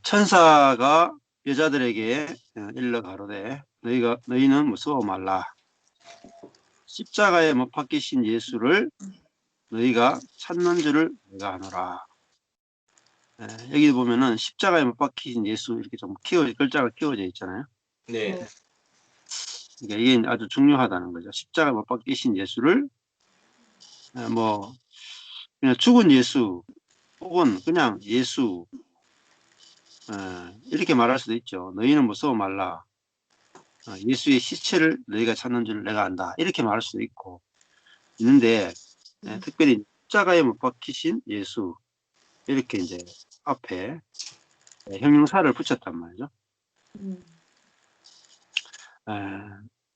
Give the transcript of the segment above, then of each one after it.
천사가 여자들에게 일러 가로되 너희는 무서워 말라. 십자가에 못 박히신 예수를 너희가 찾는 줄을 내가 아노라. 여기 보면은 십자가에 못 박히신 예수 이렇게 좀 글자가 키워져 있잖아요. 네. 그러니까 이게 아주 중요하다는 거죠. 십자가에 못 박히신 예수를 뭐 그냥 죽은 예수 혹은 그냥 예수 이렇게 말할 수도 있죠. 너희는 무서워 말라. 예수의 시체를 너희가 찾는 줄 내가 안다. 이렇게 말할 수도 있고 있는데 특별히 십자가에 못 박히신 예수 이렇게 이제 앞에 형용사를 붙였단 말이죠.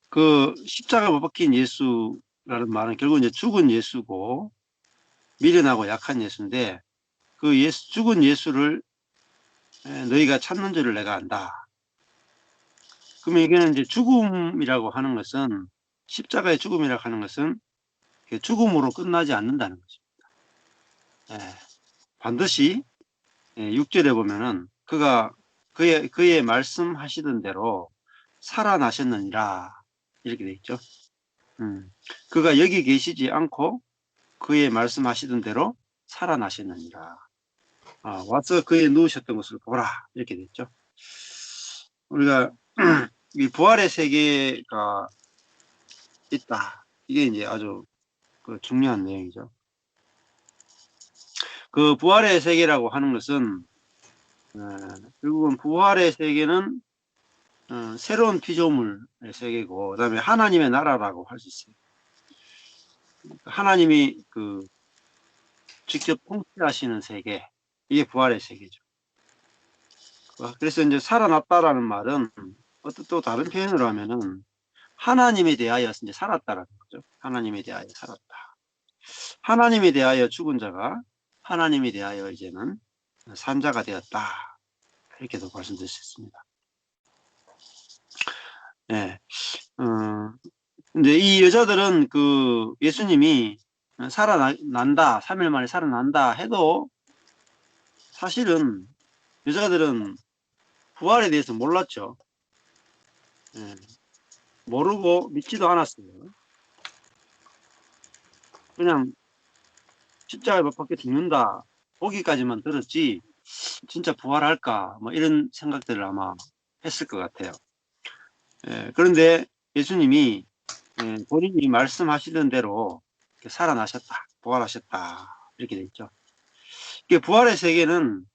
그 십자가에 못 박힌 예수라는 말은 결국 이제 죽은 예수고 미련하고 약한 예수인데 그 죽은 예수를 너희가 찾는 줄을 내가 안다. 그러면 이게는 이제 죽음이라고 하는 것은 십자가의 죽음이라고 하는 것은 죽음으로 끝나지 않는다는 것입니다. 반드시 6절에 보면은 그의 말씀하시던 대로 살아나셨느니라 이렇게 돼 있죠. 그가 여기 계시지 않고 그의 말씀하시던 대로 살아나셨느니라. 와서 그에 누우셨던 것을 보라 이렇게 돼 있죠. 우리가 이 부활의 세계가 있다. 이게 이제 아주 중요한 내용이죠. 그 부활의 세계라고 하는 것은 결국은 부활의 세계는 새로운 피조물의 세계고 그다음에 하나님의 나라라고 할 수 있어요. 하나님이 직접 통치하시는 세계, 이게 부활의 세계죠. 그래서 이제 살아났다라는 말은 또 다른 표현으로 하면은 하나님에 대하여 이제 살았다라는 거죠. 하나님에 대하여 살았다. 하나님에 대하여 죽은 자가 하나님에 대하여 이제는 산 자가 되었다. 이렇게도 말씀드릴 수 있습니다. 네. 근데 이 여자들은 예수님이 살아난다, 3일 만에 살아난다 해도 사실은 여자들은 부활에 대해서 몰랐죠. 모르고 믿지도 않았어요. 그냥 십자가에 못 박혀 죽는다 보기까지만 들었지 진짜 부활할까 뭐 이런 생각들을 아마 했을 것 같아요. 그런데 예수님이 본인이 말씀하시던 대로 살아나셨다, 부활하셨다 이렇게 돼 있죠. 부활의 세계는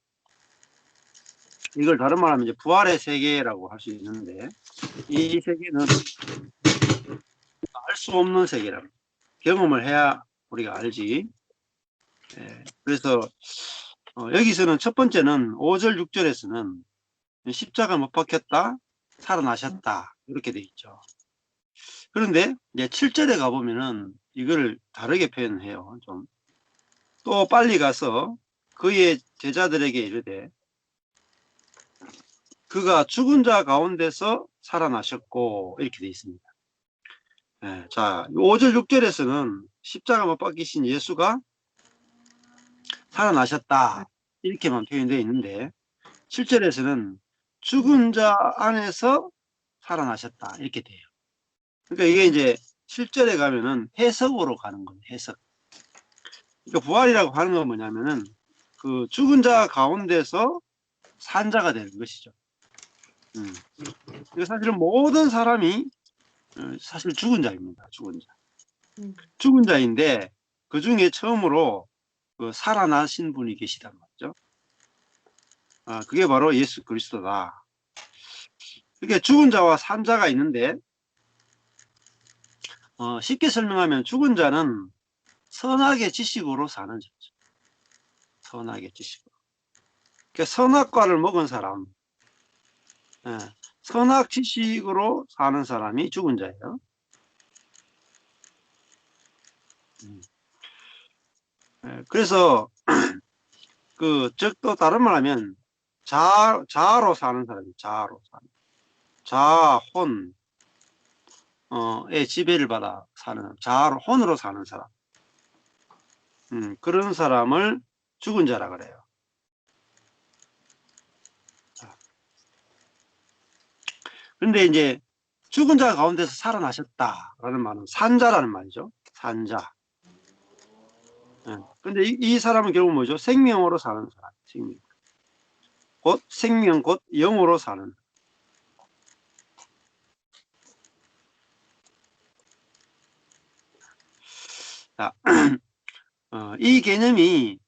이걸 다른 말하면 이제 부활의 세계라고 할 수 있는데 이 세계는 알 수 없는 세계라고 경험을 해야 우리가 알지. 그래서 여기서는 첫 번째는 5절 6절에서는 십자가 못 박혔다 살아나셨다 이렇게 돼 있죠. 그런데 이제 7절에 가보면은 이걸 다르게 표현해요. 좀 또 빨리 가서 그의 제자들에게 이르되 그가 죽은 자 가운데서 살아나셨고 이렇게 돼 있습니다. 자, 5절 6절에서는 십자가 못 박히신 예수가 살아나셨다 이렇게만 표현되어 있는데 7절에서는 죽은 자 안에서 살아나셨다 이렇게 돼요. 그러니까 이게 이제 7절에 가면은 해석으로 가는 거예요. 해석. 그러니까 부활이라고 하는 건 뭐냐면은 죽은 자 가운데서 산 자가 되는 것이죠. 사실은 모든 사람이 사실 죽은 자입니다. 죽은 자. 죽은 자인데 그 중에 처음으로 살아나신 분이 계시단 말이죠. 그게 바로 예수 그리스도다. 그게 죽은 자와 산 자가 있는데 쉽게 설명하면 죽은 자는 선악의 지식으로 사는 자죠. 선악의 지식으로. 그러니까 선악과를 먹은 사람, 선악 지식으로 사는 사람이 죽은 자예요. 그래서 또 다른 말하면 자아로 사는 사람이 자아로 사는 자아, 혼, 의 지배를 받아 사는 자아로 혼으로 사는 사람. 그런 사람을 죽은 자라 그래요. 근데 이제 죽은 자 가운데서 살아나셨다라는 말은 산자라는 말이죠. 산자. 예. 근데 이 사람은 결국 뭐죠? 생명으로 사는 사람. 생명. 곧 생명, 곧 영으로 사는. 자, 이 개념이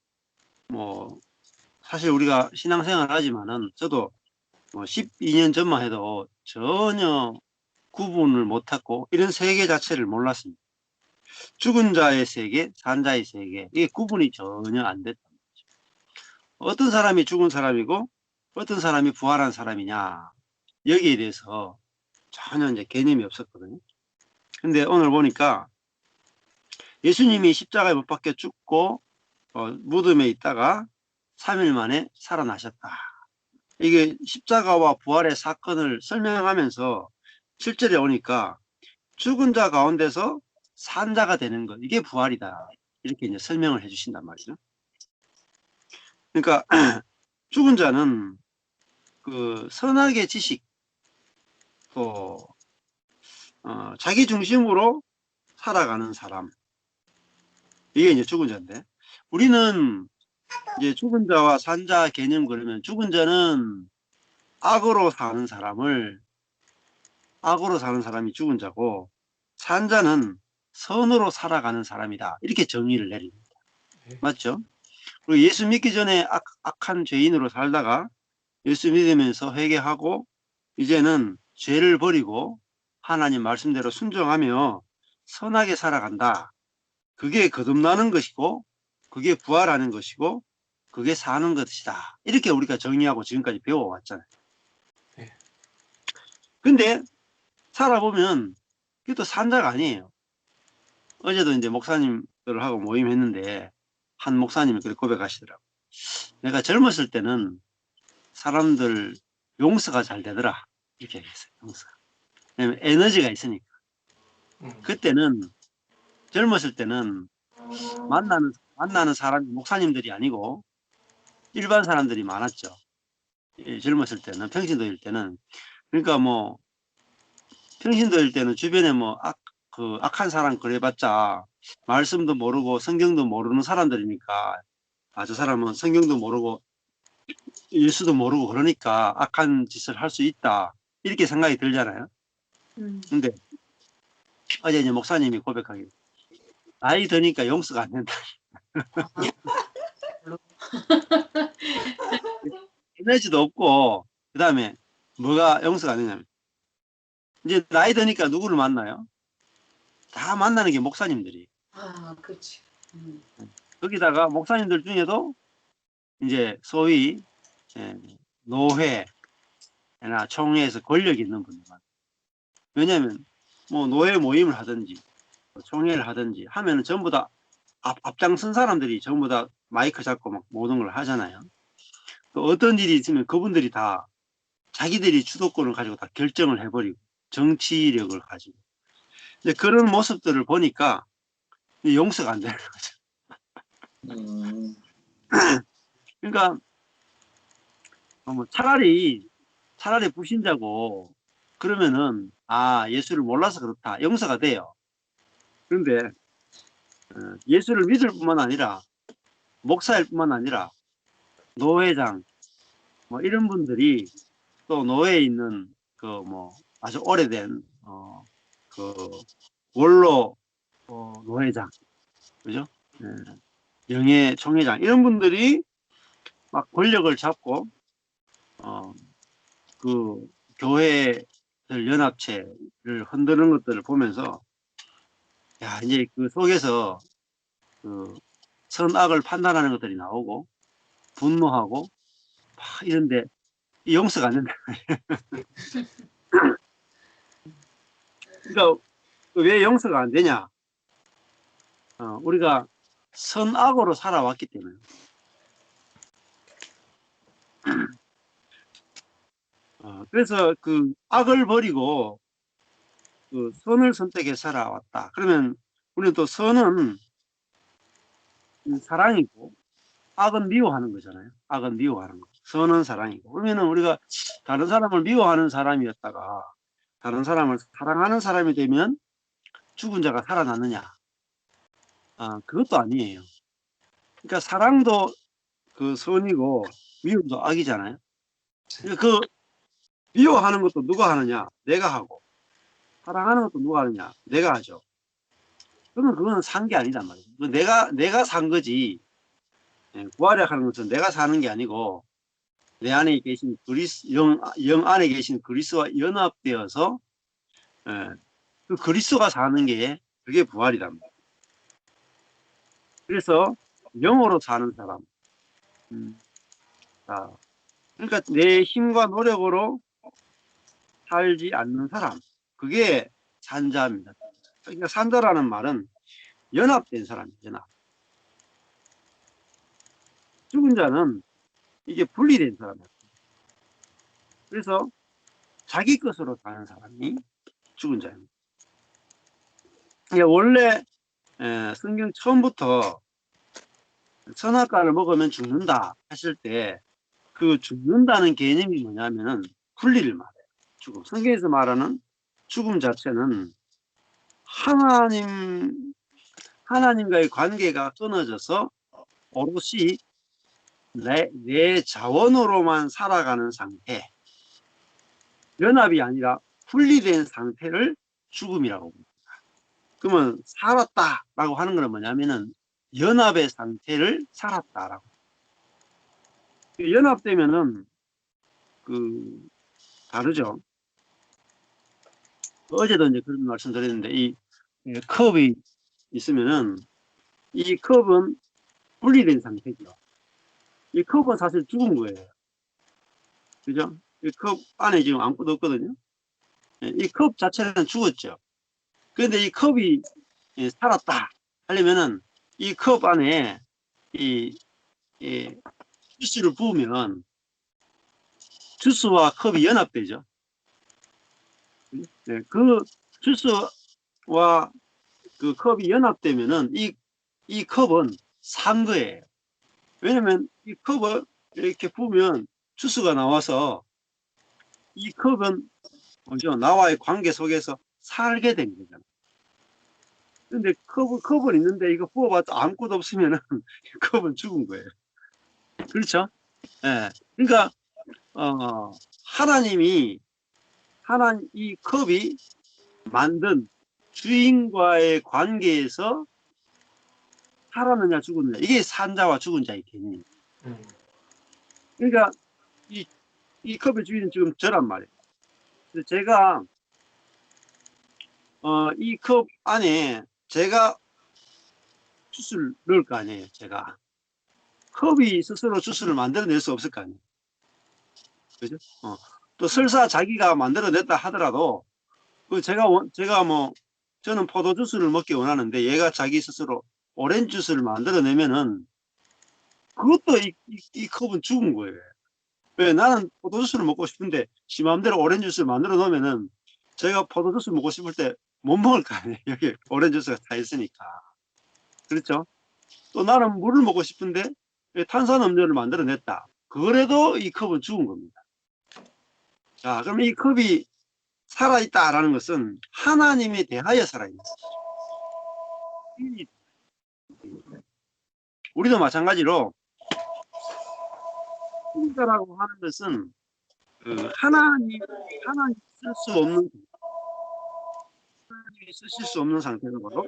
뭐 사실 우리가 신앙생활 하지만은 저도 뭐 12년 전만 해도 전혀 구분을 못했고 이런 세계 자체를 몰랐습니다. 죽은 자의 세계, 산 자의 세계, 이게 구분이 전혀 안 됐다. 어떤 사람이 죽은 사람이고 어떤 사람이 부활한 사람이냐, 여기에 대해서 전혀 이제 개념이 없었거든요. 근데 오늘 보니까 예수님이 십자가에 못 박혀 죽고 무덤에 있다가 3일 만에 살아나셨다. 이게 십자가와 부활의 사건을 설명하면서 7절에 오니까 죽은 자 가운데서 산 자가 되는 것, 이게 부활이다. 이렇게 이제 설명을 해주신단 말이죠. 그러니까 죽은 자는 그 선악의 지식, 또 자기 중심으로 살아가는 사람, 이게 이제 죽은 자인데, 우리는 이제 죽은 자와 산 자 개념 그러면 죽은 자는 악으로 사는 사람이 죽은 자고, 산 자는 선으로 살아가는 사람이다. 이렇게 정의를 내립니다. 맞죠? 그리고 예수 믿기 전에 악한 죄인으로 살다가 예수 믿으면서 회개하고 이제는 죄를 버리고 하나님 말씀대로 순종하며 선하게 살아간다. 그게 거듭나는 것이고 그게 부활하는 것이고 그게 사는 것이다. 이렇게 우리가 정의하고 지금까지 배워왔잖아요. 근데 살아보면 그게 또 산자가 아니에요. 어제도 이제 목사님들하고 모임했는데 한 목사님이 그렇게 고백하시더라고요. 내가 젊었을 때는 사람들 용서가 잘 되더라. 이렇게 얘기했어요. 용서가. 왜냐면 에너지가 있으니까. 그때는 젊었을 때는 만나는 사람이 목사님들이 아니고 일반 사람들이 많았죠. 젊었을 때는, 평신도일 때는. 그러니까 뭐 평신도일 때는 주변에 뭐 악한 사람 그래봤자 말씀도 모르고 성경도 모르는 사람들이니까, 저 사람은 성경도 모르고 예수도 모르고 그러니까 악한 짓을 할 수 있다, 이렇게 생각이 들잖아요. 근데 어제 이제 목사님이 고백하기, 나이 드니까 용서가 안 된다. 에너지도 없고, 그 다음에 뭐가 용서가 안 되냐면, 이제 나이 드니까 누구를 만나요? 다 만나는 게 목사님들이. 그렇지. 거기다가 목사님들 중에도 이제 소위 노회나 총회에서 권력 있는 분들만. 왜냐하면 뭐 노회 모임을 하든지 총회를 하든지 하면은 전부 다 앞장선 사람들이 전부 다 마이크 잡고 막 모든 걸 하잖아요. 또 어떤 일이 있으면 그분들이 다 자기들이 주도권을 가지고 다 결정을 해버리고 정치력을 가지고. 근데 그런 모습들을 보니까 용서가 안 되는 거죠. 그러니까 뭐 차라리 불신자고 그러면은 예수를 몰라서 그렇다, 용서가 돼요. 그런데 예수를 믿을 뿐만 아니라 목사일 뿐만 아니라 노회장 뭐 이런 분들이 또 노회에 있는 그 뭐 아주 오래된 그 원로 노회장, 그죠? 영예 총회장 이런 분들이 막 권력을 잡고 그 교회들 연합체를 흔드는 것들을 보면서, 야, 이제 그 속에서 그 선악을 판단하는 것들이 나오고 분노하고 막 이런데 용서가 안 된다. 그러니까 왜 용서가 안 되냐? 우리가 선악으로 살아왔기 때문에. 그래서 그 악을 버리고 그 선을 선택해 살아왔다. 그러면 우리는 또 선은 사랑이고 악은 미워하는 거잖아요. 악은 미워하는 거. 선은 사랑이고. 그러면은 우리가 다른 사람을 미워하는 사람이었다가 다른 사람을 사랑하는 사람이 되면 죽은 자가 살아났느냐? 그것도 아니에요. 그러니까 사랑도 그 선이고 미움도 악이잖아요. 그 미워하는 것도 누가 하느냐? 내가 하고. 사랑하는 것도 누가 하느냐? 내가 하죠. 그러면 그거는 산 게 아니단 말이에요. 내가 산 거지. 구하려하는 것은 내가 사는 게 아니고 내 안에 계신 영 안에 계신 그리스도와 연합되어서 그 그리스도가 사는 게 그게 부활이란 말이에요. 그래서 영으로 사는 사람. 자, 그러니까 내 힘과 노력으로 살지 않는 사람. 그게 산자입니다. 그러니까 산자라는 말은 연합된 사람이에요. 연합. 죽은 자는 이게 분리된 사람이에요. 그래서 자기 것으로 사는 사람이 죽은 자입니다. 원래 성경 처음부터 선악과를 먹으면 죽는다 하실 때 그 죽는다는 개념이 뭐냐면은 분리를 말해요. 죽음. 성경에서 말하는 죽음 자체는 하나님과의 관계가 끊어져서 오롯이 내 자원으로만 살아가는 상태, 연합이 아니라 분리된 상태를 죽음이라고 봅니다. 그러면 살았다라고 하는 건 뭐냐면은 연합의 상태를 살았다라고. 연합되면은 다르죠. 어제도 이제 그런 말씀 드렸는데 이 컵이 있으면은 이 컵은 분리된 상태죠. 이 컵은 사실 죽은 거예요. 그죠? 이 컵 안에 지금 아무것도 없거든요. 이 컵 자체는 죽었죠. 그런데 이 컵이 살았다 하려면은 이 컵 안에 이 주스를 부으면 주스와 컵이 연합되죠. 그 주스와 그 컵이 연합되면은 이 컵은 산 거예요. 왜냐면 이 컵을 이렇게 부으면 주스가 나와서 이 컵은 뭐죠? 나와의 관계 속에서 살게 된 거잖아요. 근데 컵은 있는데 이거 부어봤자 아무것도 없으면은 컵은 죽은 거예요. 그렇죠? 예. 그러니까 하나님이 이 컵이 만든 주인과의 관계에서 살았느냐 죽었느냐 이게 산자와 죽은 자의 개념이에요. 그러니까 이 컵의 주인은 지금 저란 말이에요. 그래서 제가 이 컵 안에 제가 주스를 넣을 거 아니에요. 제가 컵이 스스로 주스를 만들어낼 수 없을 거 아니에요. 그죠? 또 설사 자기가 만들어냈다 하더라도 제가 뭐 저는 포도 주스를 먹기 원하는데 얘가 자기 스스로 오렌지 주스를 만들어내면은 그것도 이 컵은 죽은 거예요. 왜? 나는 포도 주스를 먹고 싶은데 지 맘대로 오렌지 주스를 만들어 놓으면은 제가 포도 주스 먹고 싶을 때 못 먹을 거 아니에요. 여기 오렌지 주스가 다 있으니까. 그렇죠? 또 나는 물을 먹고 싶은데 탄산음료를 만들어냈다. 그래도 이 컵은 죽은 겁니다. 자, 그럼 이 컵이 살아있다라는 것은 하나님에 대하여 살아있는 거예요. 우리도 마찬가지로 신자라고 하는 것은 하나님이 쓸 수 없는, 하나님이 쓰실 수 없는 상태는 바로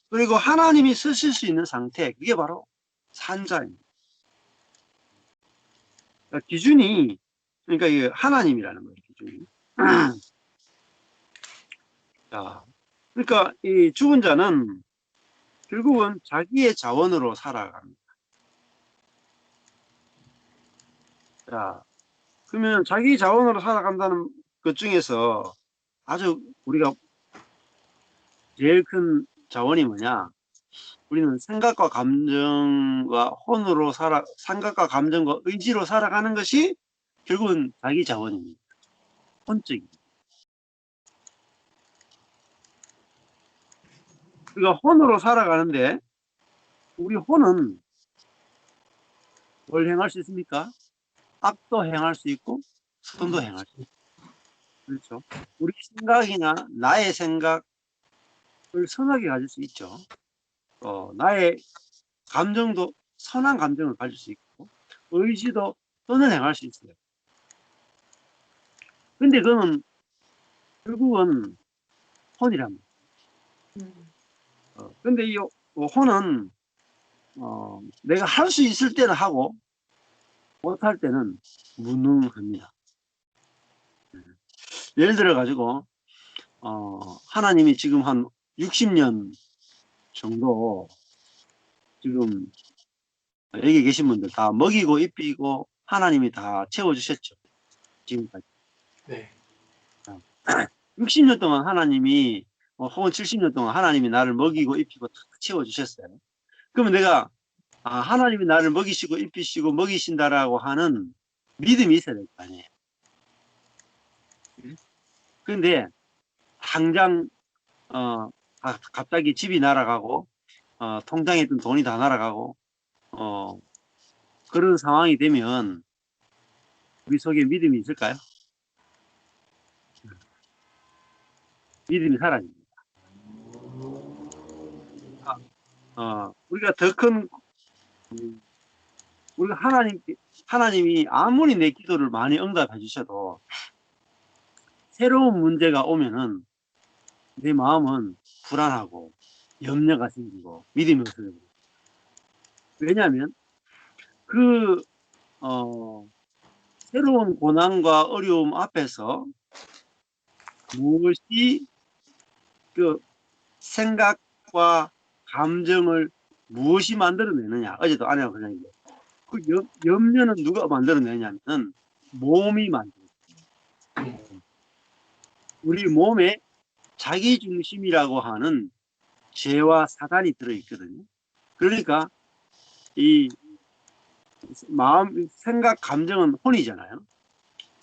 그리고 하나님이 쓰실 수 있는 상태, 그게 바로 산자입니다. 그러니까 기준이, 그러니까 이게 하나님이라는 거예요, 기준이. 자, 그러니까 이 죽은 자는 결국은 자기의 자원으로 살아갑니다. 자, 그러면 자기 자원으로 살아간다는 것 중에서 아주 우리가 제일 큰 자원이 뭐냐? 우리는 생각과 감정과 생각과 감정과 의지로 살아가는 것이 결국은 자기 자원입니다. 혼적입니다. 우리가 혼으로 살아가는데 우리 혼은 뭘 행할 수 있습니까? 악도 행할 수 있고 선도 행할 수 있고. 그렇죠. 우리 생각이나 나의 생각을 선하게 가질 수 있죠. 나의 감정도 선한 감정을 가질 수 있고 의지도 선을 행할 수 있어요. 근데 그거는 결국은 혼이랍니다. 근데 이 혼은 내가 할 수 있을 때는 하고 못할 때는 무능합니다. 예를 들어 가지고 하나님이 지금 한 60년 정도 지금 여기 계신 분들 다 먹이고 입히고 하나님이 다 채워주셨죠. 지금까지. 네. 60년 동안 하나님이 혹은 70년 동안 하나님이 나를 먹이고 입히고 다 채워주셨어요. 그러면 내가 하나님이 나를 먹이시고 입히시고 먹이신다라고 하는 믿음이 있어야 될 거 아니에요. 그런데 당장 갑자기 집이 날아가고 통장에 있던 돈이 다 날아가고 그런 상황이 되면 우리 속에 믿음이 있을까요? 믿음이 사라집니다. 우리가 더 큰 우리가 하나님이 아무리 내 기도를 많이 응답해 주셔도 새로운 문제가 오면은 내 마음은 불안하고 염려가 생기고 믿음이 없어지고. 왜냐하면 그 새로운 고난과 어려움 앞에서 무엇이 그 생각과 감정을 무엇이 만들어내느냐. 어제도 아내가 그냥 그 염려는 누가 만들어내냐면 몸이 만들어내요. 우리 몸에 자기중심이라고 하는 죄와 사단이 들어있거든요. 그러니까 이 마음, 생각, 감정은 혼이잖아요.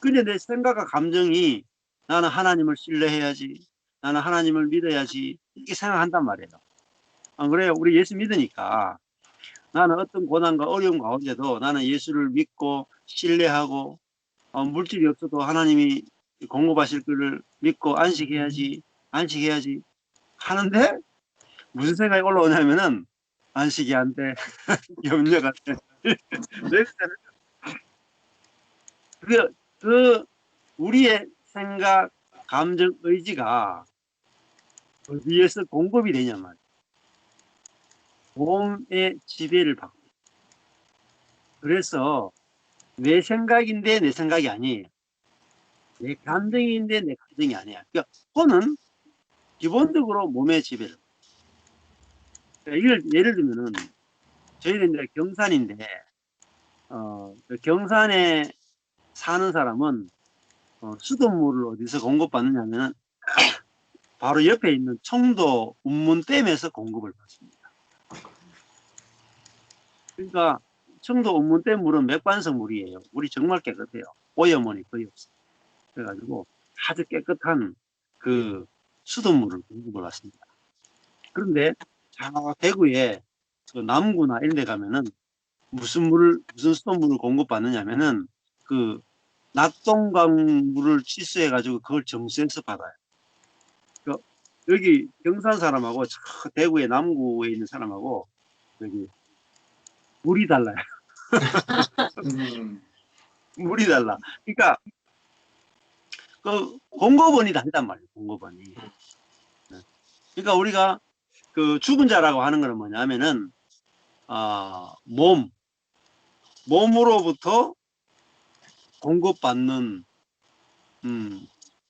근데 내 생각과 감정이 나는 하나님을 신뢰해야지, 나는 하나님을 믿어야지 이렇게 생각한단 말이에요. 안 그래요? 우리 예수 믿으니까 나는 어떤 고난과 어려움 가운데도 나는 예수를 믿고 신뢰하고 물질이 없어도 하나님이 공급하실 것을 믿고 안식해야지 하는데 무슨 생각이 올라오냐면은 안식이 안 돼, 염려가 돼. 그 우리의 생각, 감정, 의지가 어디에서 공급이 되냐 말이에요. 몸의 지배를 받고. 그래서 내 생각인데 내 생각이 아니에요. 내 감정인데 내 감정이 아니야. 그러니까 혼은 기본적으로 몸의 지배를. 그러니까 예를 들면은 저희는 이제 경산인데 경산에 사는 사람은 수돗물을 어디서 공급받느냐면은 바로 옆에 있는 청도 운문댐에서 공급을 받습니다. 그러니까 청도 운문댐 물은 맥반석 물이에요. 물이 정말 깨끗해요. 오염원이 거의 없어요. 그래가지고 아주 깨끗한 그 수돗물을 공급을 받습니다. 그런데 대구에 그 남구나 이런 데 가면은 무슨 수돗물을 공급받느냐면은 그 낙동강 물을 취수해가지고 그걸 정수해서 받아요. 여기 경산 사람하고 저 대구의 남구에 있는 사람하고 여기 물이 달라요. 물이 달라. 그러니까 그 공급원이 다르단 말이에요. 공급원이. 그러니까 우리가 그 죽은 자라고 하는 거는 뭐냐면은 몸으로부터 공급받는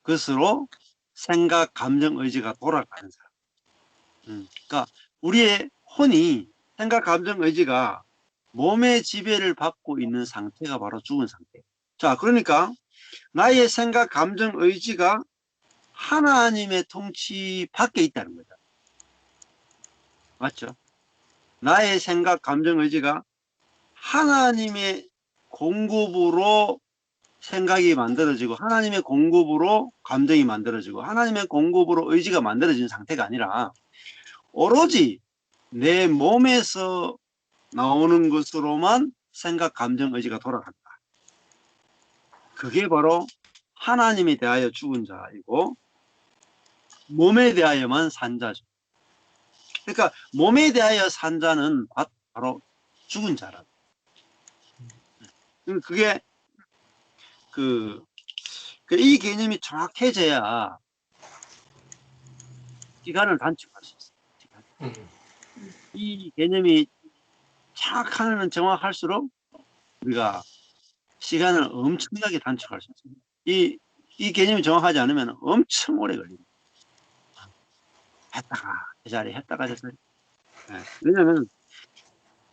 것으로 생각, 감정, 의지가 돌아가는 사람. 그러니까 우리의 혼이 생각, 감정, 의지가 몸의 지배를 받고 있는 상태가 바로 죽은 상태. 자, 그러니까 나의 생각, 감정, 의지가 하나님의 통치 밖에 있다는 거죠. 맞죠? 나의 생각, 감정, 의지가 하나님의 공급으로 생각이 만들어지고 하나님의 공급으로 감정이 만들어지고 하나님의 공급으로 의지가 만들어지는 상태가 아니라 오로지 내 몸에서 나오는 것으로만 생각, 감정, 의지가 돌아간다. 그게 바로 하나님에 대하여 죽은 자이고 몸에 대하여만 산 자죠. 그러니까 몸에 대하여 산 자는 바로 죽은 자라. 그게 이 개념이 정확해져야 시간을 단축할 수 있어요. 이 개념이 정확할수록 우리가 시간을 엄청나게 단축할 수 있습니다. 이 개념이 정확하지 않으면 엄청 오래 걸립니다. 했다가 제자리 했다가 제자리. 네. 왜냐하면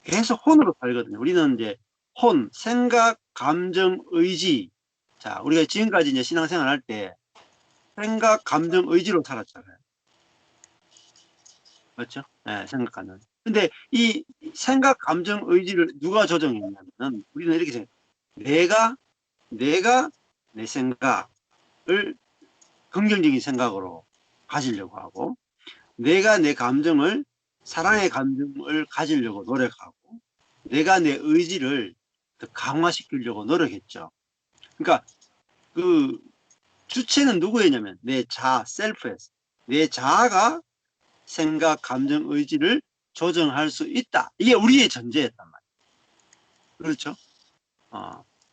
계속 혼으로 살거든요. 우리는 이제 혼, 생각, 감정, 의지. 자, 우리가 지금까지 이제 신앙생활 할 때 생각, 감정, 의지로 살았잖아요. 그렇죠? 네, 생각, 감정. 근데 이 생각, 감정, 의지를 누가 조정했냐면 우리는 이렇게 생각해요. 내가 내 생각을 긍정적인 생각으로 가지려고 하고 내가 내 감정을 사랑의 감정을 가지려고 노력하고 내가 내 의지를 더 강화시키려고 노력했죠. 그러니까 그 주체는 누구였냐면 내 자아, 셀프였어. 내 자아가 생각, 감정, 의지를 조정할 수 있다. 이게 우리의 전제였단 말이에요. 그렇죠?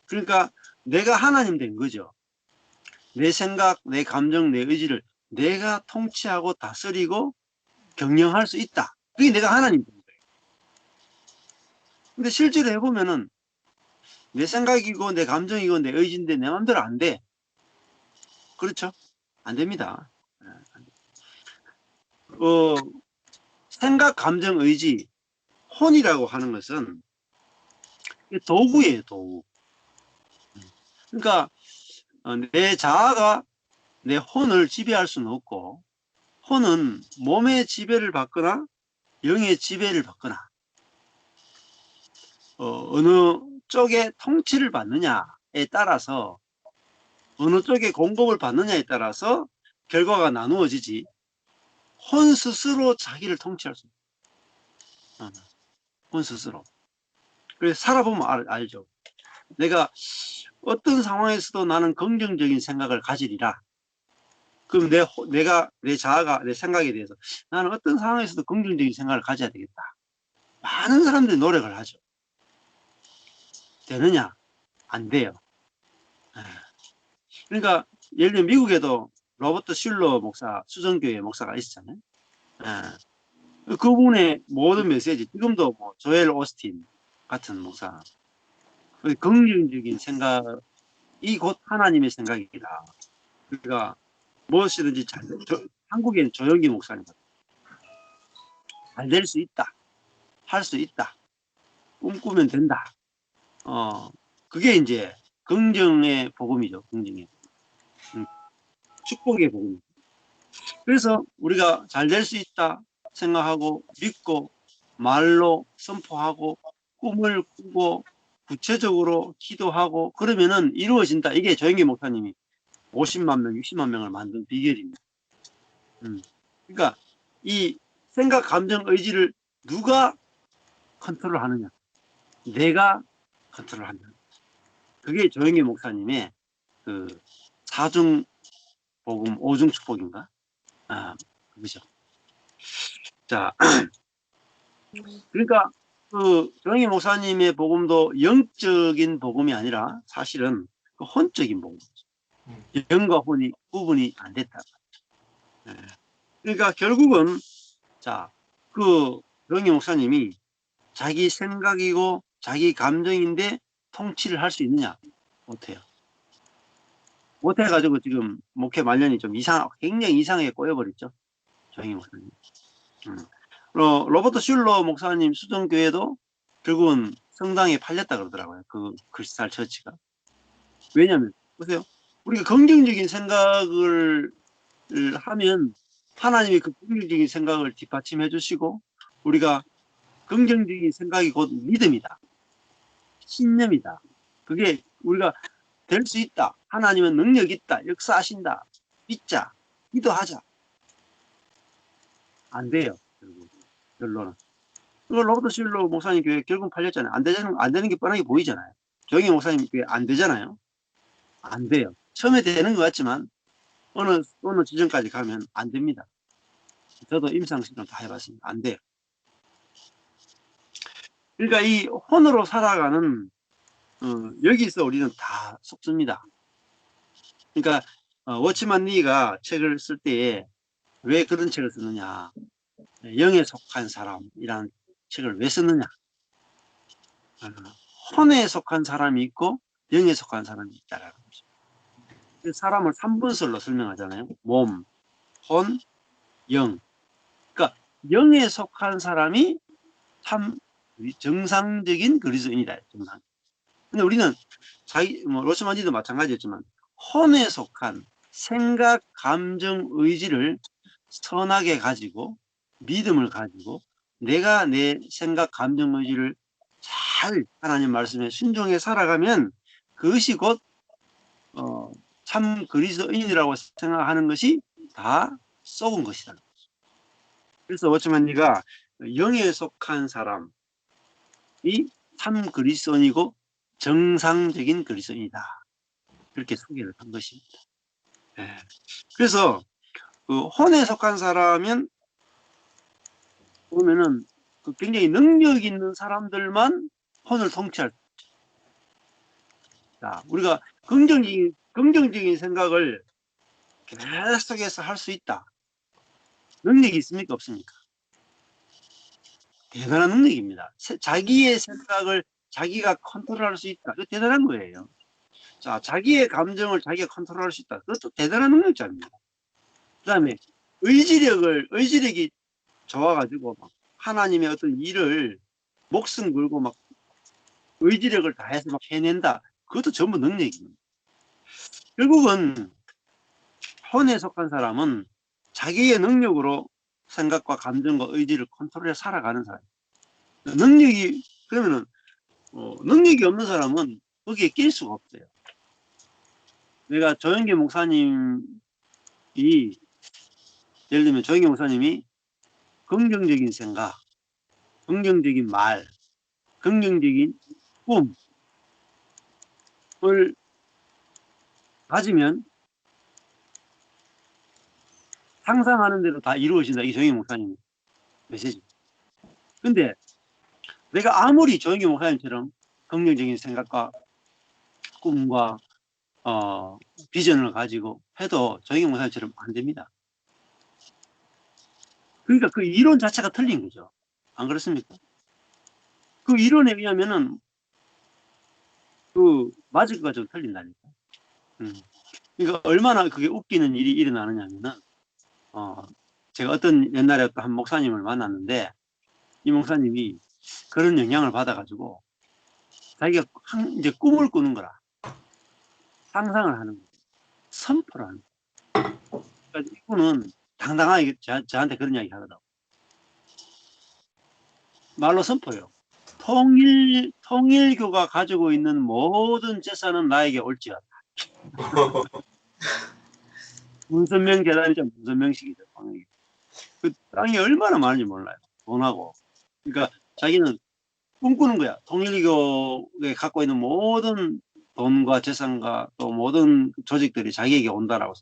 그러니까 내가 하나님 된 거죠. 내 생각, 내 감정, 내 의지를 내가 통치하고 다스리고 경영할 수 있다. 그게 내가 하나님 된 거예요. 근데 실제로 해보면은 내 생각이고 내 감정이고 내 의지인데 내 마음대로 안 돼. 그렇죠? 안 됩니다. 생각, 감정, 의지, 혼이라고 하는 것은 도구예요, 도구. 그러니까 내 자아가 내 혼을 지배할 수는 없고 혼은 몸의 지배를 받거나 영의 지배를 받거나 어느 쪽에 통치를 받느냐에 따라서 어느 쪽에 공급을 받느냐에 따라서 결과가 나누어지지 혼 스스로 자기를 통치할 수 없어요. 혼 스스로. 그래서 살아보면 알죠. 내가 어떤 상황에서도 나는 긍정적인 생각을 가지리라. 그럼 내 자아가 내 생각에 대해서 나는 어떤 상황에서도 긍정적인 생각을 가져야 되겠다. 많은 사람들이 노력을 하죠. 되느냐? 안 돼요. 그러니까 예를 들면 미국에도 로버트 슐러 목사, 수정교회 목사가 있었잖아요. 그분의 모든 메시지, 지금도 뭐 조엘 오스틴 같은 목사, 긍정적인 생각이 곧 하나님의 생각이다. 그러니까 무엇이든지 한국에는 조영기 목사님 잘 될 수 있다. 할 수 있다. 꿈꾸면 된다. 그게 이제 긍정의 복음이죠. 긍정의 축복의 복음. 그래서 우리가 잘 될 수 있다 생각하고 믿고 말로 선포하고 꿈을 꾸고 구체적으로 기도하고 그러면은 이루어진다. 이게 조영기 목사님이 50만 명, 60만 명을 만든 비결입니다. 그러니까 이 생각, 감정, 의지를 누가 컨트롤하느냐? 내가 컨트롤한다. 그게 조영기 목사님의 그 사중 복음, 오중 축복인가? 그죠. 자, 그러니까 조영기 목사님의 복음도 영적인 복음이 아니라 사실은 그 혼적인 복음이죠. 영과 혼이 구분이 안 됐다. 그러니까 결국은 조영기 목사님이 자기 생각이고 자기 감정인데 통치를 할 수 있느냐? 못해요. 못해가지고 지금 목회 말년이 좀 굉장히 이상하게 꼬여버렸죠. 조영기 목사님. 로버트 슐러 목사님 수정교회도 결국은 성당에 팔렸다 그러더라고요. 그 크리스탈 처치가. 왜냐면 보세요. 우리가 긍정적인 생각을 하면 하나님이 그 긍정적인 생각을 뒷받침해 주시고 우리가 긍정적인 생각이 곧 믿음이다. 신념이다. 그게 우리가 될 수 있다. 하나님은 능력 있다. 역사하신다. 믿자. 기도하자. 안 돼요. 결론은. 로버트 슐러 목사님 교회 결국 팔렸잖아요. 안 되는 게 뻔하게 보이잖아요. 조영기 목사님 교회 안 되잖아요. 안 돼요. 처음에 되는 것 같지만 어느 지점까지 가면 안 됩니다. 저도 임상실험 다 해봤습니다. 안 돼요. 그러니까 이 혼으로 살아가는 여기서 우리는 다 속습니다. 그러니까 워치만 리가 책을 쓸 때에 왜 그런 책을 쓰느냐, 영에 속한 사람이라는 책을 왜 썼느냐, 혼에 속한 사람이 있고 영에 속한 사람이 있다라는 거죠. 사람을 3분설로 설명하잖아요. 몸, 혼, 영. 그러니까 영에 속한 사람이 참 정상적인 그리스도인이다. 정상. 근데 우리는 로스만디도 마찬가지였지만 혼에 속한 생각, 감정, 의지를 선하게 가지고 믿음을 가지고 내가 내 생각, 감정, 의지를 잘 하나님 말씀에 순종해 살아가면 그것이 곧 참 그리스도인이라고 생각하는 것이 다 썩은 것이다. 그래서 워치만리가 영에 속한 사람이 참 그리스도인이고 정상적인 그리스도인이다. 그렇게 소개를 한 것입니다. 예. 그래서 그 혼에 속한 사람은 보면은 그 굉장히 능력 있는 사람들만 혼을 통치할 수 있다. 우리가 긍정적인 생각을 계속해서 할 수 있다. 능력이 있습니까? 없습니까? 대단한 능력입니다. 자기의 생각을 자기가 컨트롤할 수 있다. 그 대단한 거예요. 자, 자기의 감정을 자기가 컨트롤할 수 있다. 그것도 대단한 능력자입니다. 그 다음에 의지력이 좋아가지고 막 하나님의 어떤 일을 목숨 걸고 막 의지력을 다해서 막 해낸다. 그것도 전부 능력입니다. 결국은 혼에 속한 사람은 자기의 능력으로 생각과 감정과 의지를 컨트롤해 살아가는 사람. 그러면은 능력이 없는 사람은 거기에 낄 수가 없어요. 내가 조영기 목사님이 예를 들면 조영기 목사님이 긍정적인 생각, 긍정적인 말, 긍정적인 꿈을 가지면 상상하는 대로 다 이루어진다. 이게 조영기 목사님 메시지. 근데 내가 아무리 조영기 목사님처럼 긍정적인 생각과 꿈과 비전을 가지고 해도 조영기 목사님처럼 안 됩니다. 그러니까 그 이론 자체가 틀린 거죠. 안 그렇습니까? 그 이론에 의하면은 그 맞을 거가 좀 틀린다니까. 그러니까 얼마나 그게 웃기는 일이 일어나느냐면은 제가 옛날에 한 목사님을 만났는데 이 목사님이 그런 영향을 받아가지고 자기가 이제 꿈을 꾸는 거라. 상상을 하는 거예요. 선포를 하는 거예요. 그러니까 이분은 당당하게 저한테 그런 이야기 하더라고요. 말로 선포해요. 통일교가 가지고 있는 모든 재산은 나에게 올지어다. 문선명 계단이죠. 문선명식이죠. 그 땅이 얼마나 많은지 몰라요. 돈하고. 그러니까 자기는 꿈꾸는 거야. 통일교에 갖고 있는 모든 돈과 재산과 또 모든 조직들이 자기에게 온다라고.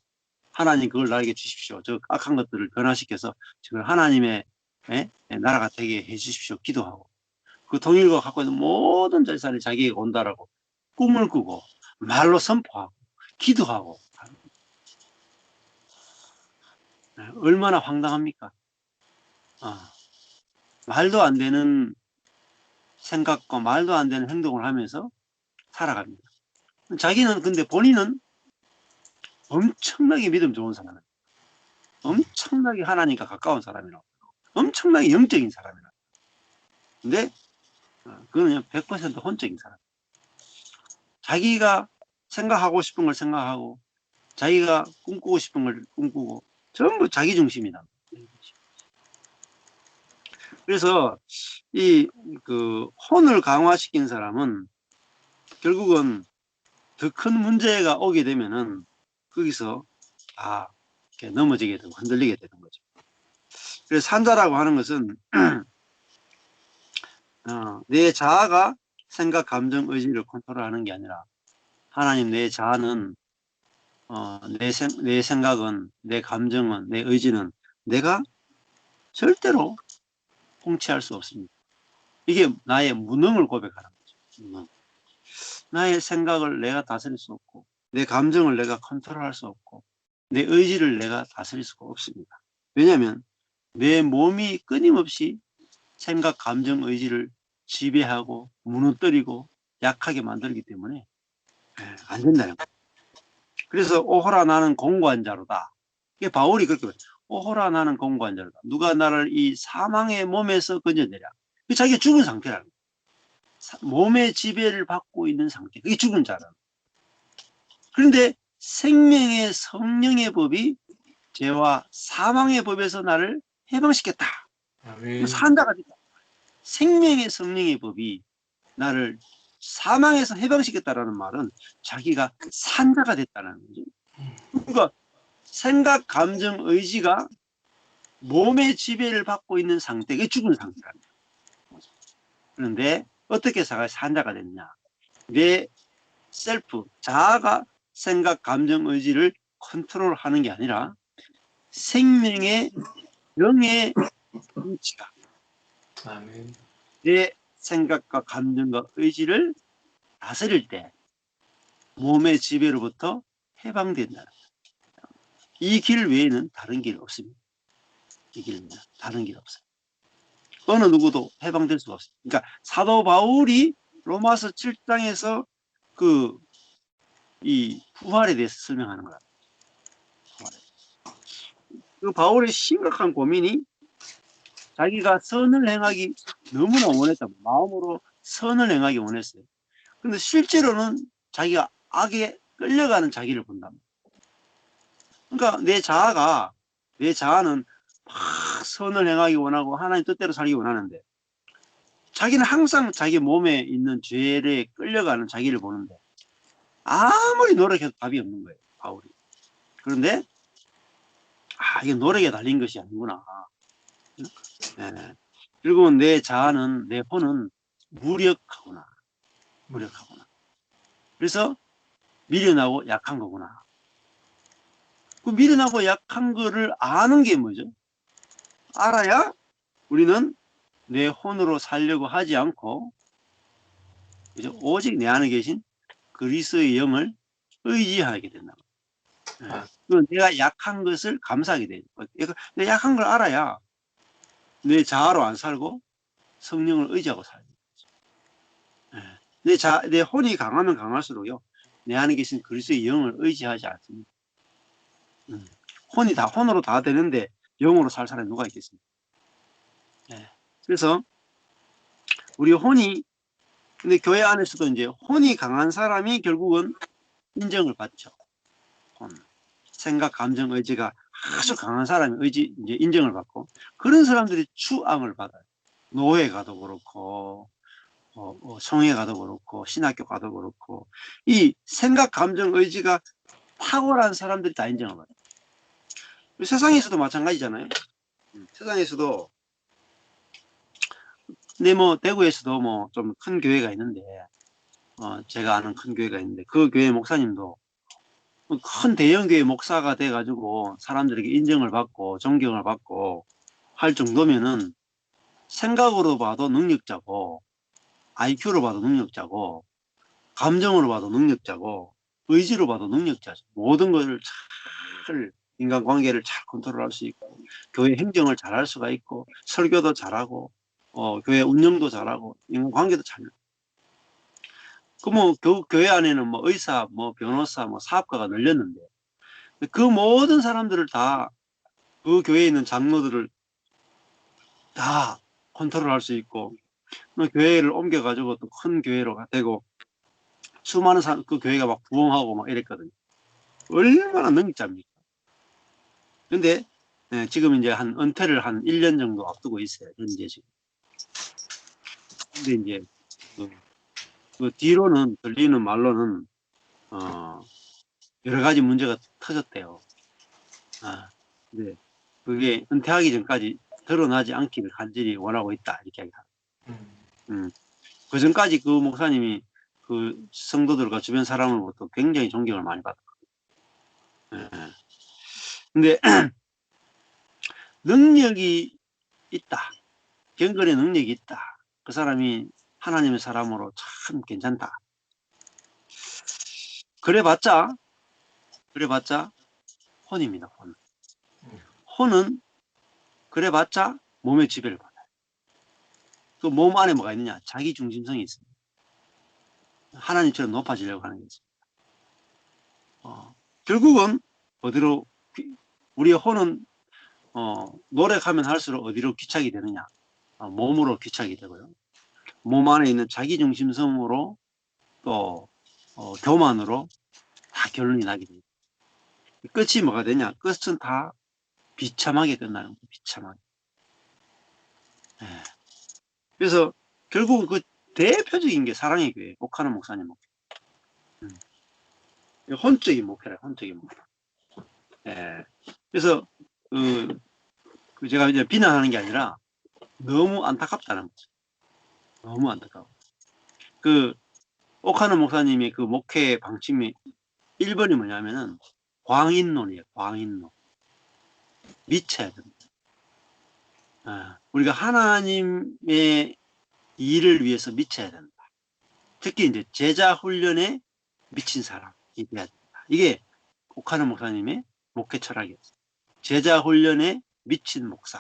하나님 그걸 나에게 주십시오. 저 악한 것들을 변화시켜서 지금 하나님의 나라가 되게 해주십시오. 기도하고. 그 통일교가 갖고 있는 모든 재산이 자기에게 온다라고 꿈을 꾸고 말로 선포하고 기도하고. 얼마나 황당합니까? 말도 안 되는 생각과 말도 안 되는 행동을 하면서 살아갑니다. 자기는 근데 본인은 엄청나게 믿음 좋은 사람이에요. 엄청나게 하나님과 가까운 사람이라고. 엄청나게 영적인 사람이라고. 근데 그거는 100% 혼적인 사람. 자기가 생각하고 싶은 걸 생각하고 자기가 꿈꾸고 싶은 걸 꿈꾸고 전부 자기 중심이다. 그래서 그 혼을 강화시킨 사람은 결국은 더 큰 문제가 오게 되면은 거기서 이렇게 넘어지게 되고 흔들리게 되는 거죠. 그래서 산자라고 하는 것은 내 자아가 생각, 감정, 의지를 컨트롤하는 게 아니라 하나님 내 자아는 내 생각은, 내 감정은, 내 의지는 내가 절대로 통치할 수 없습니다. 이게 나의 무능을 고백하는 거죠. 무능. 나의 생각을 내가 다스릴 수 없고, 내 감정을 내가 컨트롤할 수 없고, 내 의지를 내가 다스릴 수가 없습니다. 왜냐하면 내 몸이 끊임없이 생각, 감정, 의지를 지배하고 무너뜨리고 약하게 만들기 때문에 안 된다는 거예요. 그래서 오호라 나는 공고한 자로다. 이게 바울이 그렇게 말해요. 오호라 나는 공고한 자로다. 누가 나를 이 사망의 몸에서 건져내랴. 자기가 죽은 상태라는 거예요. 몸의 지배를 받고 있는 상태. 그게 죽은 자라는 거예요. 그런데 생명의 성령의 법이 죄와 사망의 법에서 나를 해방시켰다. 아멘. 산자가 됐다. 생명의 성령의 법이 나를 사망에서 해방시켰다라는 말은 자기가 산자가 됐다는 거죠. 그러니까 생각, 감정, 의지가 몸의 지배를 받고 있는 상태가 죽은 상태라는 거죠. 그런데 어떻게 산자가 됐냐? 내 셀프, 자아가 생각, 감정, 의지를 컨트롤하는 게 아니라 생명의 영의 통치가 아멘. 내 생각과 감정과 의지를 다스릴 때 몸의 지배로부터 해방된다. 이 길 외에는 다른 길 없습니다. 이 길은 다른 길 없어요. 어느 누구도 해방될 수가 없어요. 그러니까 사도 바울이 로마서 7장에서 이 부활에 대해서 설명하는 거야. 그 바울의 심각한 고민이 자기가 선을 행하기 너무나 원했다. 마음으로 선을 행하기 원했어요. 근데 실제로는 자기가 악에 끌려가는 자기를 본답니다. 그러니까 내 자아는 막 선을 행하기 원하고 하나님 뜻대로 살기 원하는데 자기는 항상 자기 몸에 있는 죄에 끌려가는 자기를 보는데 아무리 노력해도 답이 없는 거예요, 바울이. 그런데 이게 노력에 달린 것이 아니구나. 네. 그리고 내 자아는, 내 혼은 무력하구나. 그래서 미련하고 약한 거구나. 그 미련하고 약한 거를 아는 게 뭐죠? 알아야 우리는 내 혼으로 살려고 하지 않고 그죠? 오직 내 안에 계신 그리스도의 영을 의지하게 된다. 내가 약한 것을 감사하게 돼요. 내 약한 걸 알아야 내 자아로 안 살고 성령을 의지하고 살는 거죠. 내 혼이 강하면 강할수록요. 내 안에 계신 그리스도의 영을 의지하지 않습니다. 혼으로 다 되는데 영으로 살 사람이 누가 있겠습니까? 그래서 우리 혼이 근데 교회 안에서도 이제 혼이 강한 사람이 결국은 인정을 받죠. 생각, 감정, 의지가 아주 강한 사람이 이제 인정을 받고 그런 사람들이 추앙을 받아요. 노예 가도 그렇고 성회 가도 그렇고 신학교 가도 그렇고 이 생각, 감정, 의지가 탁월한 사람들이 다 인정을 받아요. 세상에서도 마찬가지잖아요. 세상에서도 근데 대구에서도 좀 큰 교회가 있는데 제가 아는 큰 교회가 있는데 그 교회 목사님도 큰 대형교회 목사가 돼가지고 사람들에게 인정을 받고 존경을 받고 할 정도면은 생각으로 봐도 능력자고 IQ로 봐도 능력자고 감정으로 봐도 능력자고 의지로 봐도 능력자죠. 모든 것을 잘 인간관계를 잘 컨트롤할 수 있고 교회 행정을 잘할 수가 있고 설교도 잘하고 교회 운영도 잘하고 인간관계도 잘. 교회 안에는 의사, 변호사, 사업가가 늘렸는데 그 모든 사람들을 다 그 교회에 있는 장로들을 다 컨트롤할 수 있고 교회를 옮겨가지고 또 큰 교회로 되고 수많은 사람 그 교회가 막 부흥하고 막 이랬거든요. 얼마나 능력자입니까? 근데 지금 이제 은퇴를 한 1년 정도 앞두고 있어요. 현재 지금. 근데 이제 그 뒤로는 들리는 말로는 여러 가지 문제가 터졌대요. 네. 그게 은퇴하기 전까지 드러나지 않기를 간절히 원하고 있다. 이렇게 하기다. 그 전까지 그 목사님이 그 성도들과 주변 사람으로부터 굉장히 존경을 많이 받았거든요. 예. 근데 능력이 있다. 경건의 능력이 있다. 그 사람이 하나님의 사람으로 참 괜찮다. 그래봤자 혼입니다. 혼. 혼은 그래봤자 몸의 지배를 받아요. 그 몸 안에 뭐가 있느냐? 자기 중심성이 있습니다. 하나님처럼 높아지려고 하는 게 있습니다. 결국은 어디로 우리의 혼은 노력하면 할수록 어디로 귀착이 되느냐? 몸으로 귀착이 되고요. 몸 안에 있는 자기 중심성으로 또 교만으로 다 결론이 나게 됩니다. 끝이 뭐가 되냐? 끝은 다 비참하게 끝나는 거예요. 비참하게. 예. 그래서 결국은 그 대표적인 게 사랑의 교회, 옥하는 목사님 목회. 혼적인 목회라, 혼적인 목회. 예. 그래서 제가 이제 비난하는 게 아니라 너무 안타깝다는 거죠. 너무 안타까워. 옥하는 목사님의 그 목회 방침이 1번이 뭐냐면은 광인론이에요. 광인론. 미쳐야 됩니다. 우리가 하나님의 일을 위해서 미쳐야 된다. 특히 이제 제자 훈련에 미친 사람이 돼야 된다. 이게 옥하는 목사님의 목회 철학이었어요. 제자 훈련에 미친 목사.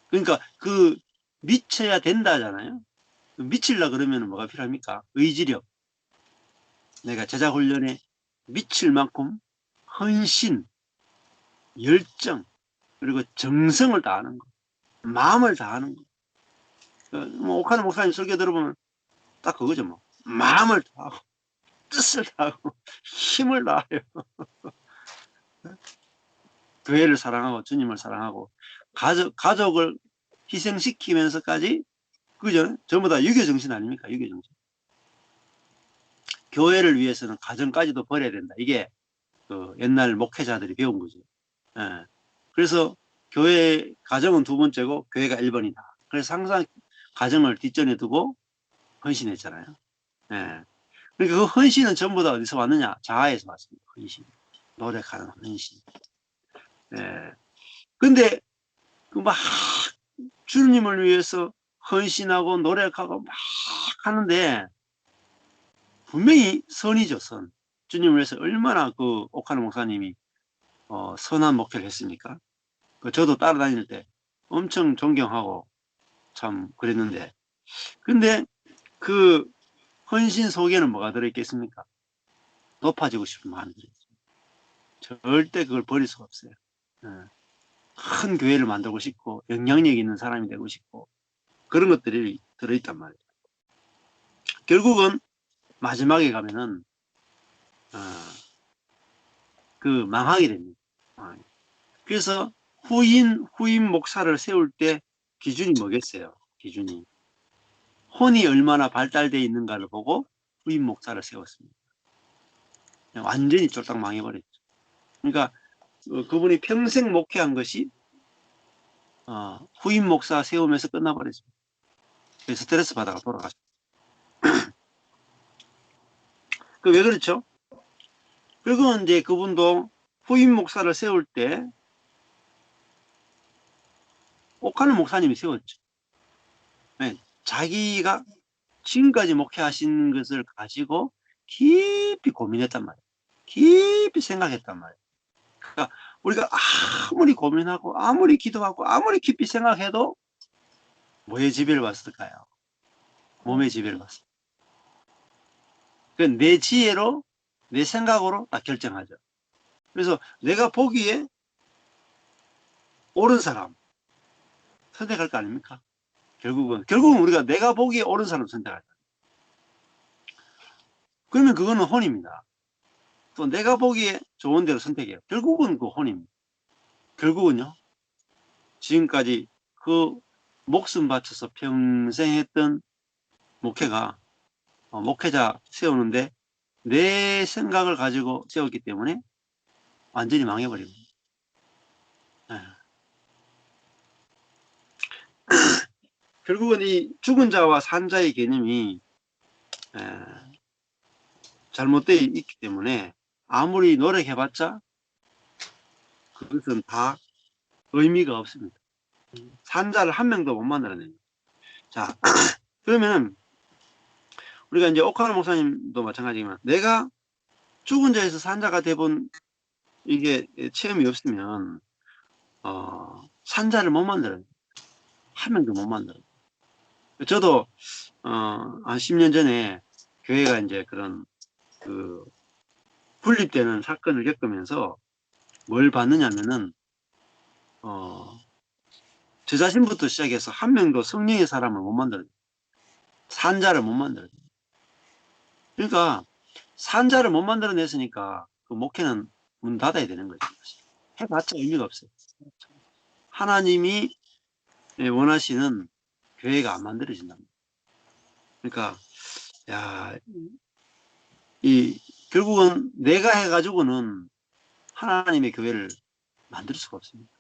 그러니까 그 미쳐야 된다잖아요. 미치려 그러면 뭐가 필요합니까? 의지력. 내가 제자 훈련에 미칠 만큼 헌신, 열정, 그리고 정성을 다하는 거, 마음을 다하는 거. 뭐 옥하는 목사님 설교 들어보면 딱 그거죠. 뭐 마음을 다하고 뜻을 다하고 힘을 다해요. 교회를 사랑하고 주님을 사랑하고 가족을 희생시키면서까지 그죠? 전부 다 유교정신 아닙니까? 유교정신. 교회를 위해서는 가정까지도 버려야 된다. 이게 그 옛날 목회자들이 배운 거죠. 예. 그래서 교회 가정은 두 번째고 교회가 1번이다. 그래서 항상 가정을 뒷전에 두고 헌신했잖아요. 예. 그러니까 그 헌신은 전부 다 어디서 왔느냐? 자아에서 왔습니다. 헌신. 노력하는 헌신. 예. 근데 그 막 주님을 위해서 헌신하고 노력하고 막 하는데 분명히 선이죠, 선. 주님을 위해서 얼마나 그 옥하는 목사님이 선한 목회를 했습니까? 저도 따라다닐 때 엄청 존경하고 참 그랬는데, 근데 그 헌신 속에는 뭐가 들어있겠습니까? 높아지고 싶은 마음이 들어있어요. 절대 그걸 버릴 수가 없어요. 큰 교회를 만들고 싶고 영향력 있는 사람이 되고 싶고 그런 것들이 들어있단 말이에요. 결국은 마지막에 가면은 망하게 됩니다. 그래서 후임 목사를 세울 때 기준이 뭐겠어요? 기준이 혼이 얼마나 발달되어 있는가를 보고 후임 목사를 세웠습니다. 완전히 쫄딱 망해버렸죠. 그러니까 그분이 평생 목회한 것이 후임 목사 세우면서 끝나버렸습니다. 스트레스 받아가 돌아갔죠. 왜 그렇죠? 결국은 이제 그분도 후임 목사를 세울 때 옥하는 목사님이 세웠죠. 네, 자기가 지금까지 목회하신 것을 가지고 깊이 고민했단 말이에요. 깊이 생각했단 말이에요. 그러니까 우리가 아무리 고민하고 아무리 기도하고 아무리 깊이 생각해도 뭐의 지배를 받았을까요? 몸의 지배를 받았어요. 내 지혜로 내 생각으로 딱 결정하죠. 그래서 내가 보기에 옳은 사람 선택할 거 아닙니까? 결국은 우리가 내가 보기에 옳은 사람 선택할 거예요. 그러면 그거는 혼입니다. 또 내가 보기에 좋은 대로 선택해요. 결국은 그 혼입니다. 결국은요. 지금까지 그 목숨 바쳐서 평생 했던 목회가 목회자 세우는데 내 생각을 가지고 세웠기 때문에 완전히 망해버립니다. 결국은 이 죽은 자와 산 자의 개념이 잘못되어 있기 때문에 아무리 노력해봤자 그것은 다 의미가 없습니다. 산자를 한 명도 못 만들어냅니다. 자, 그러면 우리가 이제 오카노 목사님도 마찬가지지만 내가 죽은 자에서 산자가 돼본 이게 체험이 없으면 산자를 못 만들어요. 한 명도 못 만들어요. 저도 한 10년 전에 교회가 이제 그런 그 분립되는 사건을 겪으면서 뭘 봤느냐면은 저 자신부터 시작해서 한 명도 성령의 사람을 못 만들어요. 산자를 못 만들어요. 그러니까 산자를 못 만들어냈으니까 그 목회는 문 닫아야 되는 거죠. 해봤자 의미가 없어요. 하나님이 원하시는 교회가 안 만들어진답니다. 그러니까 결국은 내가 해가지고는 하나님의 교회를 만들 수가 없습니다.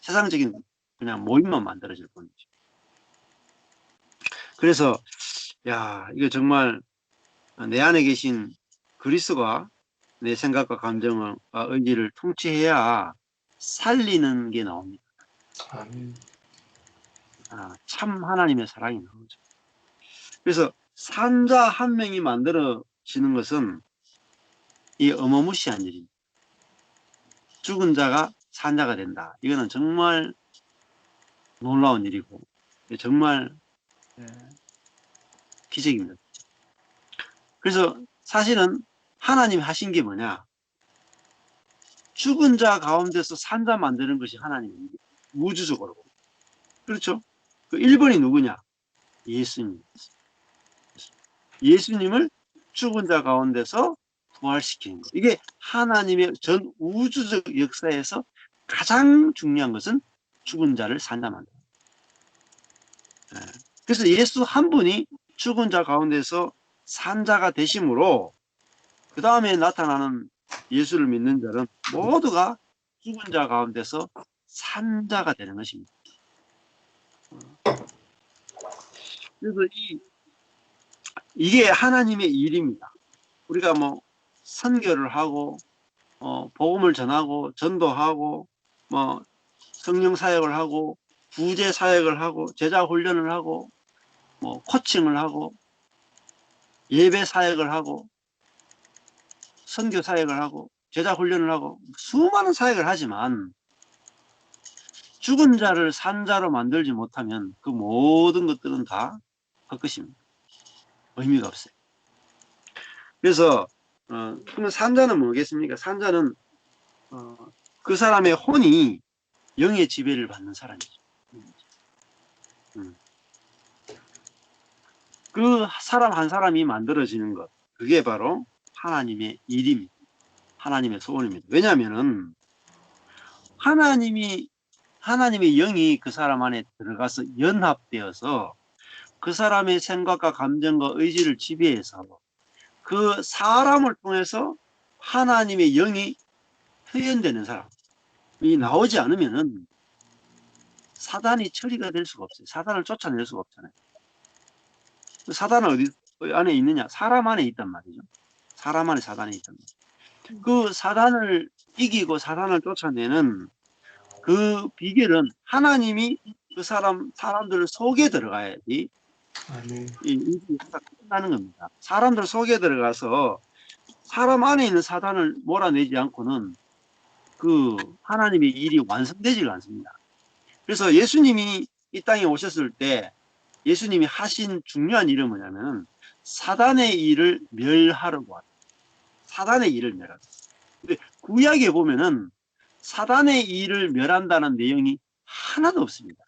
세상적인 그냥 모임만 만들어질 뿐이죠. 그래서 이거 정말 내 안에 계신 그리스도가 내 생각과 감정과 의지를 통치해야 살리는 게 나옵니다. 아멘. 참 하나님의 사랑이 나오죠. 그래서 산자 한 명이 만들어지는 것은 이 어마무시한 일입니다. 죽은 자가 산자가 된다. 이거는 정말 놀라운 일이고 정말 기적입니다. 그래서 사실은 하나님이 하신 게 뭐냐? 죽은 자 가운데서 산자 만드는 것이 하나님입니다. 우주적으로. 그렇죠? 그 1번이 누구냐? 예수님. 예수님을 죽은 자 가운데서 부활시키는 것. 이게 하나님의 전 우주적 역사에서 가장 중요한 것은 죽은 자를 산자 만드는 것. 그래서 예수 한 분이 죽은 자 가운데서 산자가 되심으로 그 다음에 나타나는 예수를 믿는 자는 모두가 죽은 자 가운데서 산자가 되는 것입니다. 그래서 이게 하나님의 일입니다. 우리가 뭐 선교를 하고 복음을 전하고 전도하고 뭐 성령 사역을 하고 구제 사역을 하고 제자 훈련을 하고 뭐 코칭을 하고 예배 사역을 하고 선교 사역을 하고 제자 훈련을 하고 수많은 사역을 하지만 죽은 자를 산 자로 만들지 못하면 그 모든 것들은 다 헛것입니다. 의미가 없어요. 그래서 그러면 산자는 뭐겠습니까? 산자는 그 사람의 혼이 영의 지배를 받는 사람이죠. 그 사람 한 사람이 만들어지는 것, 그게 바로 하나님의 일입니다. 하나님의 소원입니다. 왜냐하면은 하나님의 영이 그 사람 안에 들어가서 연합되어서 그 사람의 생각과 감정과 의지를 지배해서 그 사람을 통해서 하나님의 영이 표현되는 사람이 나오지 않으면은 사단이 처리가 될 수가 없어요. 사단을 쫓아낼 수가 없잖아요. 사단은 어디 안에 있느냐? 사람 안에 있단 말이죠. 사람 안에 사단이 있단 말이죠. 그 사단을 이기고 사단을 쫓아내는 그 비결은 하나님이 그 사람들 속에 들어가야지 이 역사가 끝나는 겁니다. 사람들 속에 들어가서 사람 안에 있는 사단을 몰아내지 않고는 그 하나님의 일이 완성되지가 않습니다. 그래서 예수님이 이 땅에 오셨을 때 예수님이 하신 중요한 일은 뭐냐면 사단의 일을 멸하려고 하죠. 사단의 일을 멸하죠. 근데 구약에 보면은 사단의 일을 멸한다는 내용이 하나도 없습니다.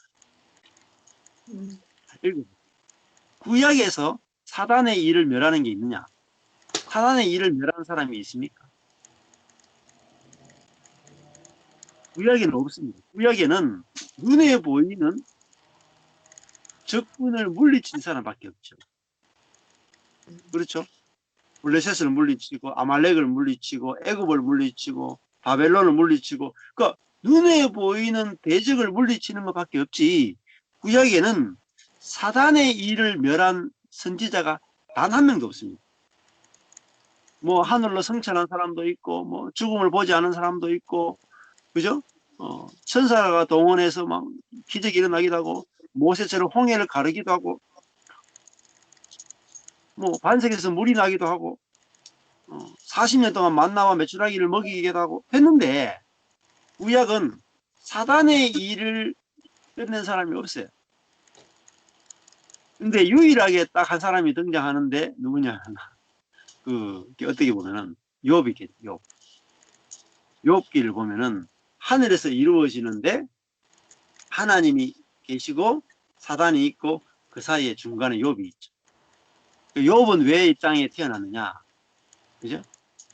구약에서 사단의 일을 멸하는 게 있느냐? 사단의 일을 멸하는 사람이 있습니까? 구약에는 없습니다. 구약에는 눈에 보이는 적군을 물리친 사람밖에 없죠. 그렇죠? 블레셋을 물리치고 아말렉을 물리치고 애굽을 물리치고 바벨론을 물리치고 그러니까 눈에 보이는 대적을 물리치는 것밖에 없지 구약에는 사단의 일을 멸한 선지자가 단 한 명도 없습니다. 뭐 하늘로 승천한 사람도 있고 뭐 죽음을 보지 않은 사람도 있고 그죠? 천사가 동원해서 막 기적이 일어나기도 하고 모세처럼 홍해를 가르기도 하고 뭐 반석에서 물이 나기도 하고 40년 동안 만나와 메추라기를 먹이기도 하고 했는데 구약은 사단의 일을 끝낸 사람이 없어요. 근데 유일하게 딱 한 사람이 등장하는데 누구냐? 어떻게 보면은 욥이겠죠. 욥. 욥기를 보면은 하늘에서 이루어지는데 하나님이 계시고 사단이 있고 그 사이에 중간에 욥이 있죠. 욥은 왜 이 땅에 태어났느냐? 그죠?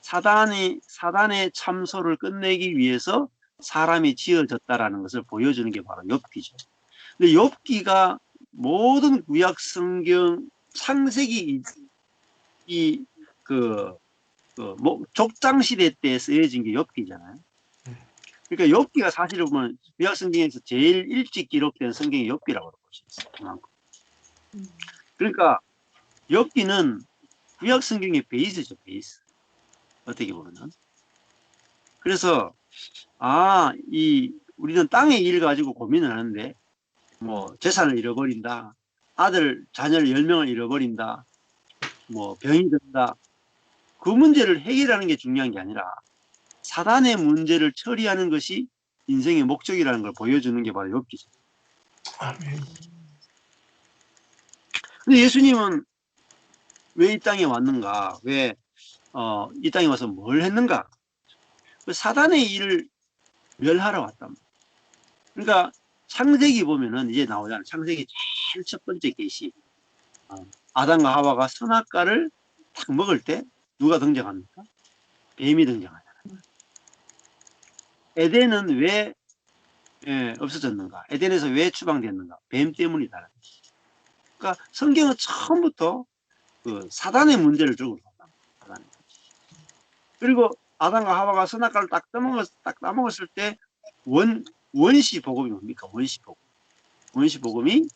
사단의 참소를 끝내기 위해서 사람이 지어졌다라는 것을 보여주는 게 바로 욥기죠. 근데 욥기가 모든 구약 성경 창세기 족장 시대 때 쓰여진 게 욥기잖아요. 그러니까 욥기가 사실은 보면 구약 성경에서 제일 일찍 기록된 성경이 욥기라고 볼 수 있어요. 그만큼. 그러니까 욥기는 구약 성경의 베이스죠, 베이스. 어떻게 보면은. 그래서 우리는 땅의 일 가지고 고민을 하는데 뭐 재산을 잃어버린다, 자녀를 10명을 잃어버린다, 뭐 병이 든다. 그 문제를 해결하는 게 중요한 게 아니라 사단의 문제를 처리하는 것이 인생의 목적이라는 걸 보여주는 게 바로 욥기죠. 아멘. 근데 예수님은 왜 이 땅에 왔는가? 왜 이 땅에 와서 뭘 했는가? 그 사단의 일을 멸하러 왔단 말이에요. 그러니까 창세기 보면은 이제 나오잖아요. 창세기 제일 첫 번째 계시. 아담과 하와가 선악과를 딱 먹을 때 누가 등장합니까? 뱀이 등장하잖아요. 에덴은 왜 없어졌는가? 에덴에서 왜 추방됐는가? 뱀 때문이다. 그러니까 성경은 처음부터 그 사단의 문제를 들고 있다. 그리고 아담과 하와가 선악과를 딱 따먹었을 때 원시 복음이 뭡니까? 원시 복음. 원시 복음이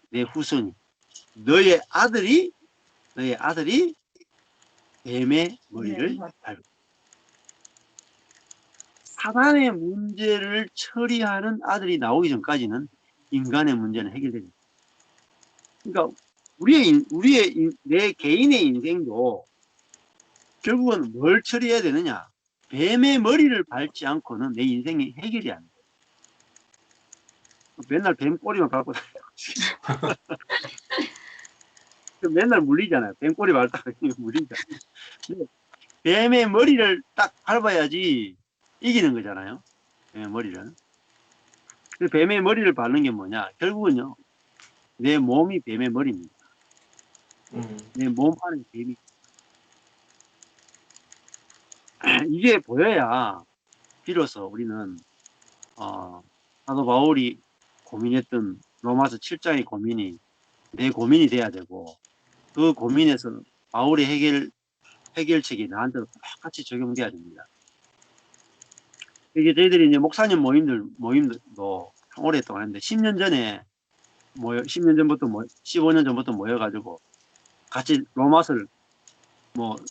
내 후손이 너의 아들이 뱀의 머리를 밟고 사단의 문제를 처리하는 아들이 나오기 전까지는 인간의 문제는 해결됩니다. 그러니까 내 개인의 인생도 결국은 뭘 처리해야 되느냐? 뱀의 머리를 밟지 않고는 내 인생이 해결이 안 돼. 맨날 뱀 꼬리만 밟고 다녀요. 맨날 물리잖아요. 뱀 꼬리 밟다가 물리잖아요. 뱀의 머리를 딱 밟아야지 이기는 거잖아요. 뱀의 머리를. 뱀의 머리를 밟는 게 뭐냐? 결국은요, 내 몸이 뱀의 머리입니다. 내 몸 안에 뱀이. 이게 보여야 비로소 우리는 사도 바울이 고민했던 로마서 7장의 고민이 내 고민이 돼야 되고 그 고민에서 바울의 해결책이 나한테도 똑같이 적용돼야 됩니다. 이게 저희들이 이제 목사님 모임도 오랫동안 했는데 10년 전부터 15년 전부터 모여가지고 같이 로마서를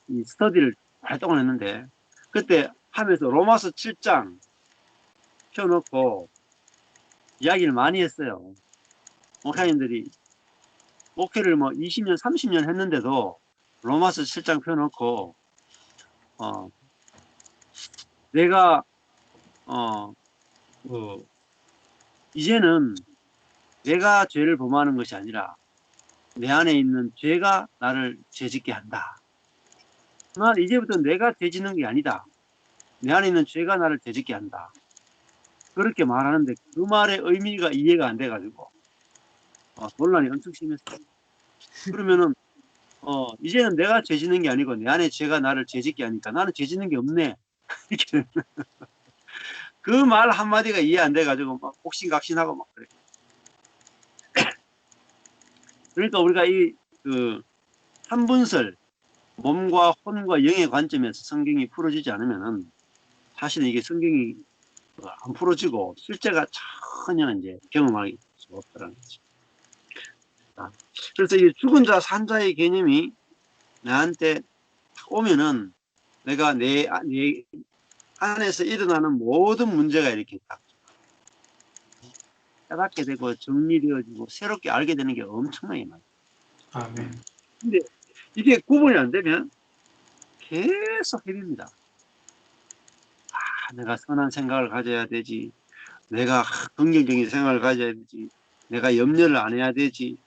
이 스터디를 활동을 했는데 그때 하면서 로마서 7장 펴놓고 이야기를 많이 했어요. 목사님들이 목회를 20년, 30년 했는데도 로마서 7장 펴놓고 내가 이제는 내가 죄를 범하는 것이 아니라 내 안에 있는 죄가 나를 죄짓게 한다. 난 이제부터 내가 죄짓는 게 아니다. 내 안에 있는 죄가 나를 죄짓게 한다. 그렇게 말하는데 그 말의 의미가 이해가 안 돼가지고 논란이 엄청 심했어요. 그러면은 이제는 내가 죄짓는 게 아니고 내 안에 죄가 나를 죄짓게 하니까 나는 죄짓는 게 없네. 그 말 한마디가 이해 안 돼가지고 막 옥신각신하고 막 그래. 그러니까 우리가 한분설 몸과 혼과 영의 관점에서 성경이 풀어지지 않으면은 사실은 이게 성경이 안 풀어지고 실제가 전혀 이제 경험할 수 없다는 거죠. 그래서 이 죽은 자, 산 자의 개념이 나한테 오면은 내가 내 안에서 일어나는 모든 문제가 이렇게 딱 깨닫게 되고 정리되어지고 새롭게 알게 되는 게 엄청나게 많아요. 아멘. 근데 이게 구분이 안 되면 계속 헤빕니다. 내가 선한 생각을 가져야 되지. 내가 긍정적인 생각을 가져야 되지. 내가 염려를 안 해야 되지.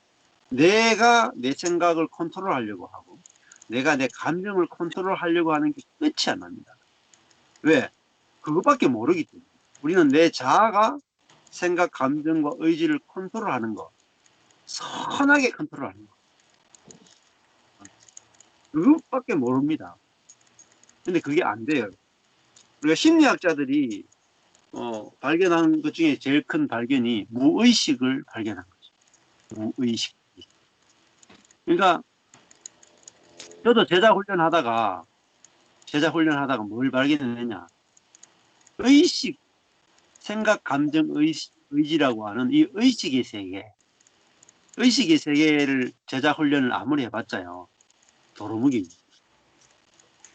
내가 내 생각을 컨트롤하려고 하고 내가 내 감정을 컨트롤하려고 하는 게 끝이 안 납니다. 왜? 그것밖에 모르기 때문에. 우리는 내 자아가 생각, 감정과 의지를 컨트롤하는 거, 선하게 컨트롤하는 거. 그것밖에 모릅니다. 근데 그게 안 돼요. 우리가 심리학자들이 발견한 것 중에 제일 큰 발견이 무의식을 발견한 거죠. 무의식. 그러니까 저도 제자 훈련하다가 뭘 발견했느냐. 의식, 생각, 감정, 의지라고 하는 이 의식의 세계를 제자 훈련을 아무리 해봤자요. 도루묵이.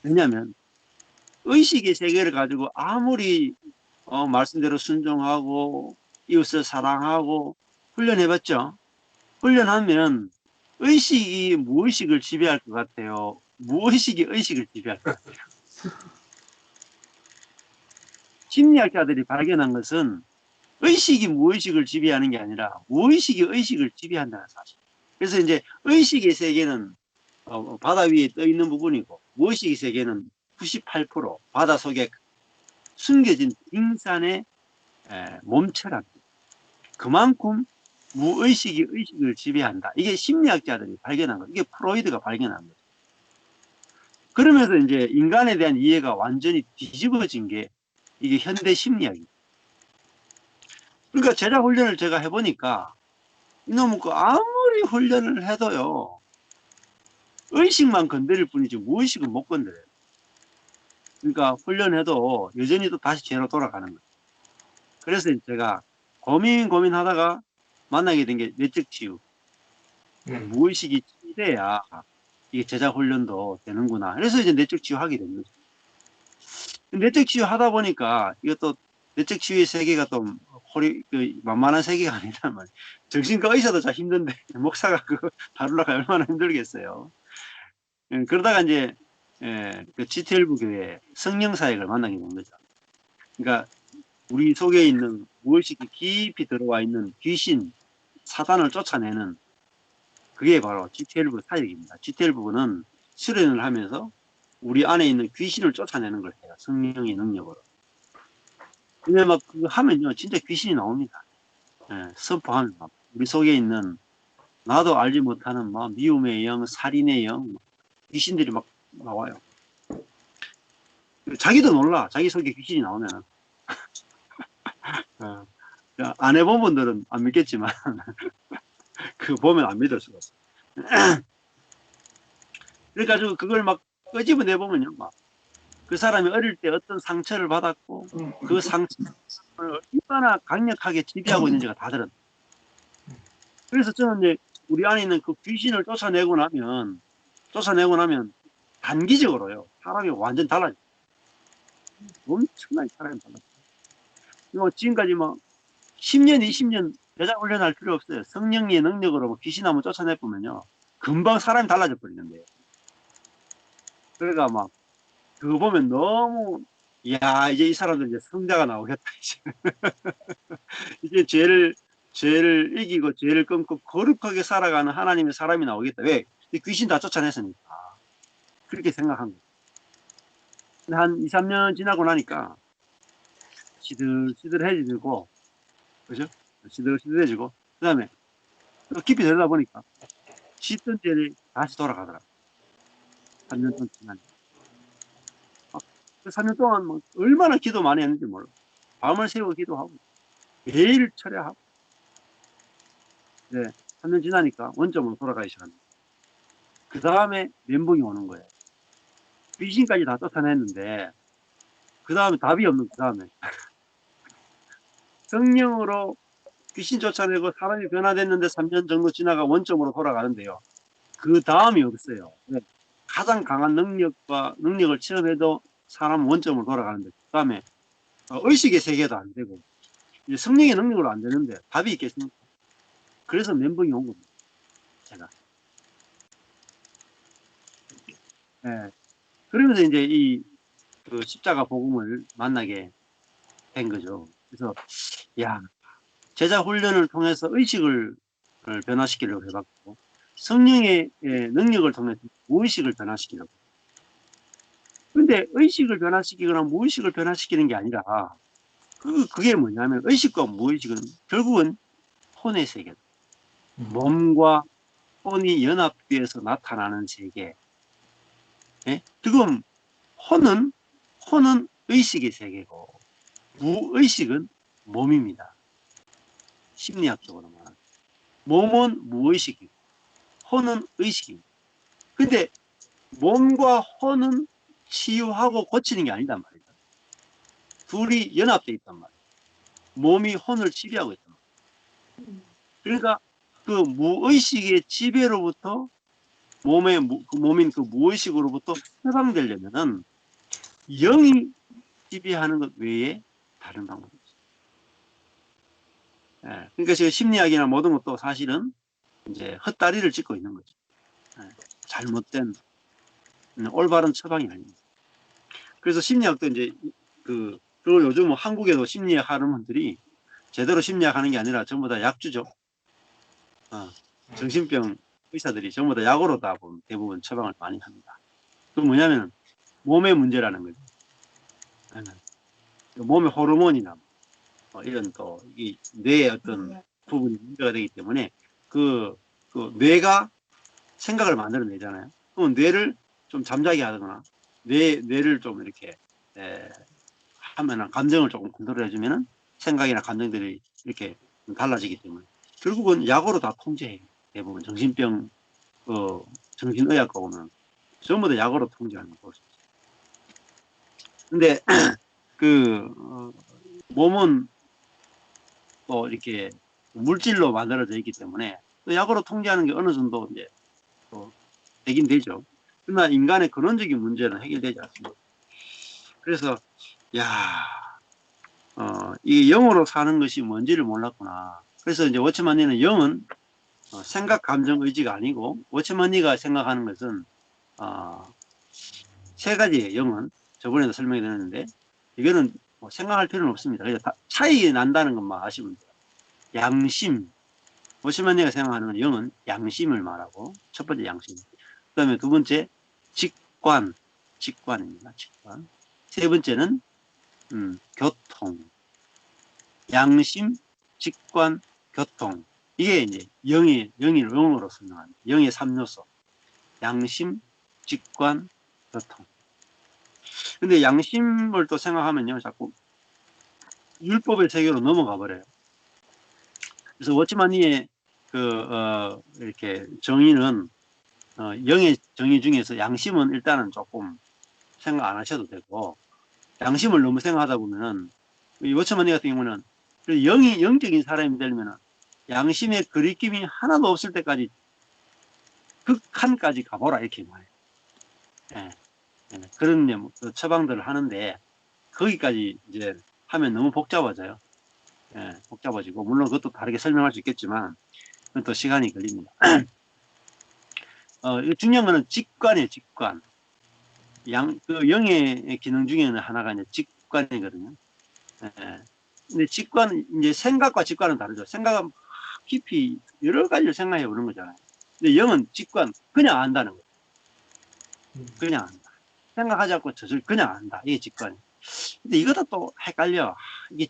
왜냐하면 의식의 세계를 가지고 아무리 말씀대로 순종하고 이웃을 사랑하고 훈련해봤죠. 훈련하면 의식이 무의식을 지배할 것 같아요. 무의식이 의식을 지배할 것 같아요. 심리학자들이 발견한 것은 의식이 무의식을 지배하는 게 아니라 무의식이 의식을 지배한다는 사실. 그래서 이제 의식의 세계는 바다 위에 떠 있는 부분이고 무의식의 세계는 98% 바다 속에 숨겨진 빙산의 몸체랍니다. 그만큼 무의식이 의식을 지배한다. 이게 심리학자들이 발견한 거. 이게 프로이드가 발견한 거죠. 그러면서 이제 인간에 대한 이해가 완전히 뒤집어진 게 이게 현대 심리학이에요. 그러니까 제자 훈련을 제가 해보니까 이놈은 아무리 훈련을 해도요. 의식만 건드릴 뿐이지 무의식은 못 건드려요. 그러니까 훈련해도 여전히 또 다시 죄로 돌아가는 거예요. 그래서 제가 고민하다가 만나게 된 게 내적 치유. 무의식이 치유돼야 이게 제자 훈련도 되는구나. 그래서 이제 내적 치유 하게 된 거죠. 내적 치유 하다 보니까 이것도 내적 치유의 세계가 또 만만한 세계가 아니란 말이에요. 정신과 의사도 참 힘든데 목사가 그거 다루려고 얼마나 힘들겠어요. 그러다가 이제 그 GT11 교회 성령 사역을 만나게 된 거죠. 그러니까 우리 속에 있는 무의식이 깊이 들어와 있는 귀신, 사단을 쫓아내는 그게 바로 GT11 사역입니다. GT11는 수련을 하면서 우리 안에 있는 귀신을 쫓아내는 걸 해요. 성령의 능력으로. 근데 막 그거 하면요, 진짜 귀신이 나옵니다. 선포하면 막 우리 속에 있는 나도 알지 못하는 막 미움의 영, 살인의 영, 귀신들이 막 나와요. 자기도 놀라. 자기 속에 귀신이 나오면은. 안 해본 분들은 안 믿겠지만 그거 보면 안 믿을 수가 없어요. 그래가지고 그걸 막 끄집어내보면요, 막 그 사람이 어릴 때 어떤 상처를 받았고 그 상처를 얼마나 강력하게 지배하고 있는지가 다 드러나요. 그래서 저는 이제 우리 안에 있는 그 귀신을 쫓아내고 나면 단기적으로요, 사람이 완전 달라져요. 엄청나게 사람이 달라져요. 지금까지 뭐 10년, 20년 제자 훈련할 필요 없어요. 성령의 능력으로 뭐 귀신 한번 쫓아내보면요, 금방 사람이 달라져 버리는데요. 그러니까 막 그거 보면 너무, 야, 이제 이 사람들 이제 성자가 나오겠다. 이제 죄를 이기고 죄를 끊고 거룩하게 살아가는 하나님의 사람이 나오겠다. 왜? 귀신 다 쫓아냈으니까. 그렇게 생각한 거예요. 근데 한 2, 3년 지나고 나니까 시들시들해지고, 그죠? 시들시들해지고, 그 다음에 또 깊이 들여다 보니까 씻던 죄를 다시 돌아가더라고요. 3년 동안 지나니까. 그 3년 동안 뭐 얼마나 기도 많이 했는지 몰라. 밤을 새워 기도하고 매일 철야하고. 네, 3년 지나니까 원점으로 돌아가기 시작합니다. 그 다음에 멘붕이 오는 거예요. 귀신까지 다 쫓아냈는데 그 다음에 답이 없는 그 다음에 성령으로 귀신 쫓아내고 사람이 변화됐는데 3년 정도 지나가 원점으로 돌아가는데요. 그 다음이 없어요. 네. 가장 강한 능력을 체험해도 사람 원점으로 돌아가는데, 그 다음에 의식의 세계도 안 되고, 이제 성령의 능력으로 안 되는데 답이 있겠습니까? 그래서 멘붕이 온 겁니다. 제가. 예. 그러면서 이제 그 십자가 복음을 만나게 된 거죠. 그래서, 야, 제자 훈련을 통해서 의식을 변화시키려고 해봤고, 성령의 능력을 통해서 무의식을 변화시키려고. 근데 의식을 변화시키거나 무의식을 변화시키는 게 아니라, 그게 뭐냐면, 의식과 무의식은 결국은 혼의 세계. 몸과 혼이 연합되어서 나타나는 세계. 예? 지금 혼은 의식의 세계고, 무의식은 몸입니다. 심리학적으로 말하면. 몸은 무의식이고, 혼은 의식입니다. 근데 몸과 혼은 치유하고 고치는 게 아니단 말이다. 둘이 연합되어 있단 말이야. 몸이 혼을 지배하고 있단 말이야. 그러니까 그 무의식의 지배로부터 몸인 그 무의식으로부터 해방되려면은 영이 지배하는 것 외에 다른 방법이 없어요. 예, 그러니까 지금 심리학이나 모든 것도 사실은 이제 헛다리를 짚고 있는 거죠. 예, 잘못된 올바른 처방이 아닙니다. 그래서 심리학도 이제 그리고 요즘 한국에도 심리학 하는 분들이 제대로 심리학 하는 게 아니라 전부 다 약주죠. 정신병 의사들이 전부 다 약으로 다 대부분 처방을 많이 합니다. 그 뭐냐면 몸의 문제라는 거죠. 몸의 호르몬이나 이런 또 이 뇌의 어떤 부분이 문제가 되기 때문에 그 뇌가 생각을 만들어내잖아요. 그럼 뇌를 좀 잠자게 하거나 뇌를 좀 이렇게 하면은 감정을 조금 컨트롤해주면은 생각이나 감정들이 이렇게 달라지기 때문에 결국은 약으로 다 통제해요. 대부분 정신병 정신의학과 오면 전부 다 약으로 통제하는 거 볼 수 있어요. 근데 몸은 또 이렇게 물질로 만들어져 있기 때문에 또 약으로 통제하는 게 어느 정도 이제 또 되긴 되죠. 그러나 인간의 근원적인 문제는 해결되지 않습니다. 그래서 이 영으로 사는 것이 뭔지를 몰랐구나. 그래서 이제 워치만니는 영은 생각, 감정, 의지가 아니고 워치만니가 생각하는 것은 세 가지의 영은 저번에도 설명해 드렸는데 이거는 뭐 생각할 필요는 없습니다. 그냥 차이 난다는 것만 아시면 돼요. 양심, 워치만니가 생각하는 건 영은 양심을 말하고 첫 번째 양심, 그 다음에 두 번째 직관입니다. 직관. 세 번째는 교통, 양심, 직관, 교통. 이게 이제 영으로 설명합니다. 영의 3요소. 양심, 직관, 교통. 근데 양심을 또 생각하면요, 자꾸 율법의 세계로 넘어가 버려요. 그래서 워치만니의 이렇게 정의는, 영의 정의 중에서 양심은 일단은 조금 생각 안 하셔도 되고, 양심을 너무 생각하다 보면은, 이 워치만니 같은 경우는 영적인 사람이 되려면 양심의 거리낌이 하나도 없을 때까지 극한까지 가보라 이렇게 말해요. 예, 그런 처방들을 하는데 거기까지 이제 하면 너무 복잡해져요. 복잡해지고 물론 그것도 다르게 설명할 수 있겠지만 그건 또 시간이 걸립니다. 중요한 거는 직관이에요. 직관. 영의 기능 중에는 하나가 이제 직관이거든요. 근데 직관, 이제 생각과 직관은 다르죠. 생각은 깊이 여러 가지를 생각해 보는 거잖아요. 근데 영은 직관, 그냥 안다는 거예요. 그냥 안다. 생각하지 않고 그냥 안다. 이게 직관이에요. 근데 이것도 또 헷갈려. 이게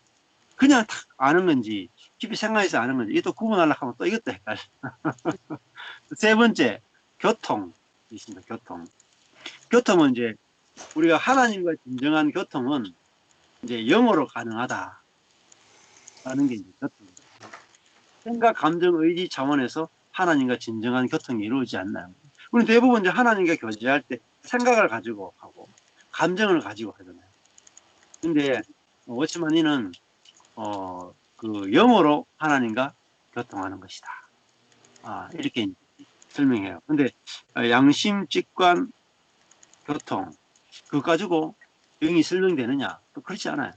그냥 탁 아는 건지, 깊이 생각해서 아는 건지, 이게 또 구분하려고 하면 또 이것도 헷갈려. 세 번째, 교통. 있습니다. 교통. 교통은 이제, 우리가 하나님과 진정한 교통은 이제 영어로 가능하다. 라는 게 이제 교통입니다. 생각, 감정, 의지 차원에서 하나님과 진정한 교통이 이루어지지 않나요? 우리 대부분 이제 하나님과 교제할 때 생각을 가지고 하고, 감정을 가지고 하잖아요. 근데, 워치만니는, 그 영으로 하나님과 교통하는 것이다. 이렇게 설명해요. 근데 양심, 직관, 교통 그거 가지고 영이 설명되느냐? 또 그렇지 않아요.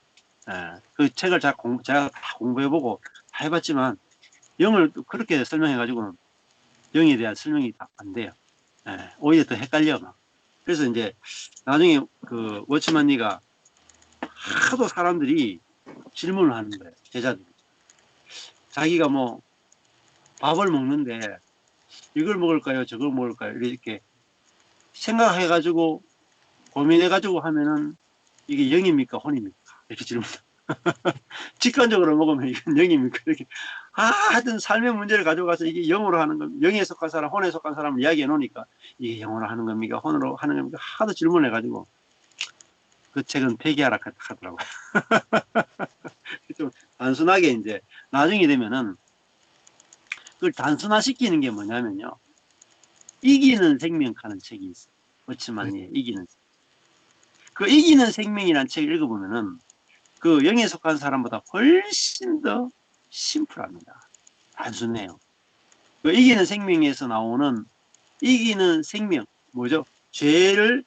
그 책을 제가 다 공부해보고 다 해봤지만 영을 또 그렇게 설명해가지고는 영에 대한 설명이 안 돼요. 오히려 더 헷갈려. 막. 그래서 이제 나중에 그 워치만 니가 하도 사람들이 질문을 하는 거예요. 제자들이. 자기가 뭐 밥을 먹는데 이걸 먹을까요? 저걸 먹을까요? 이렇게 생각해가지고 고민해가지고 하면은 이게 영입니까? 혼입니까? 이렇게 질문. 직관적으로 먹으면 이건 영입니까? 이렇게. 하여튼 삶의 문제를 가져가서 이게 영으로 하는 겁니다. 영에 속한 사람, 혼에 속한 사람을 이야기해 놓으니까 이게 영으로 하는 겁니까? 혼으로 하는 겁니까? 하도 질문해가지고 그 책은 폐기하라 하더라고요. 좀 단순하게 이제 나중에 되면은 그걸 단순화시키는 게 뭐냐면요. 이기는 생명 하는 책이 있어요. 워치만니의 이기는. 그 이기는 생명이라는 책을 읽어보면은 그 영에 속한 사람보다 훨씬 더 심플합니다. 단순해요. 그 이기는 생명에서 나오는 이기는 생명 뭐죠? 죄를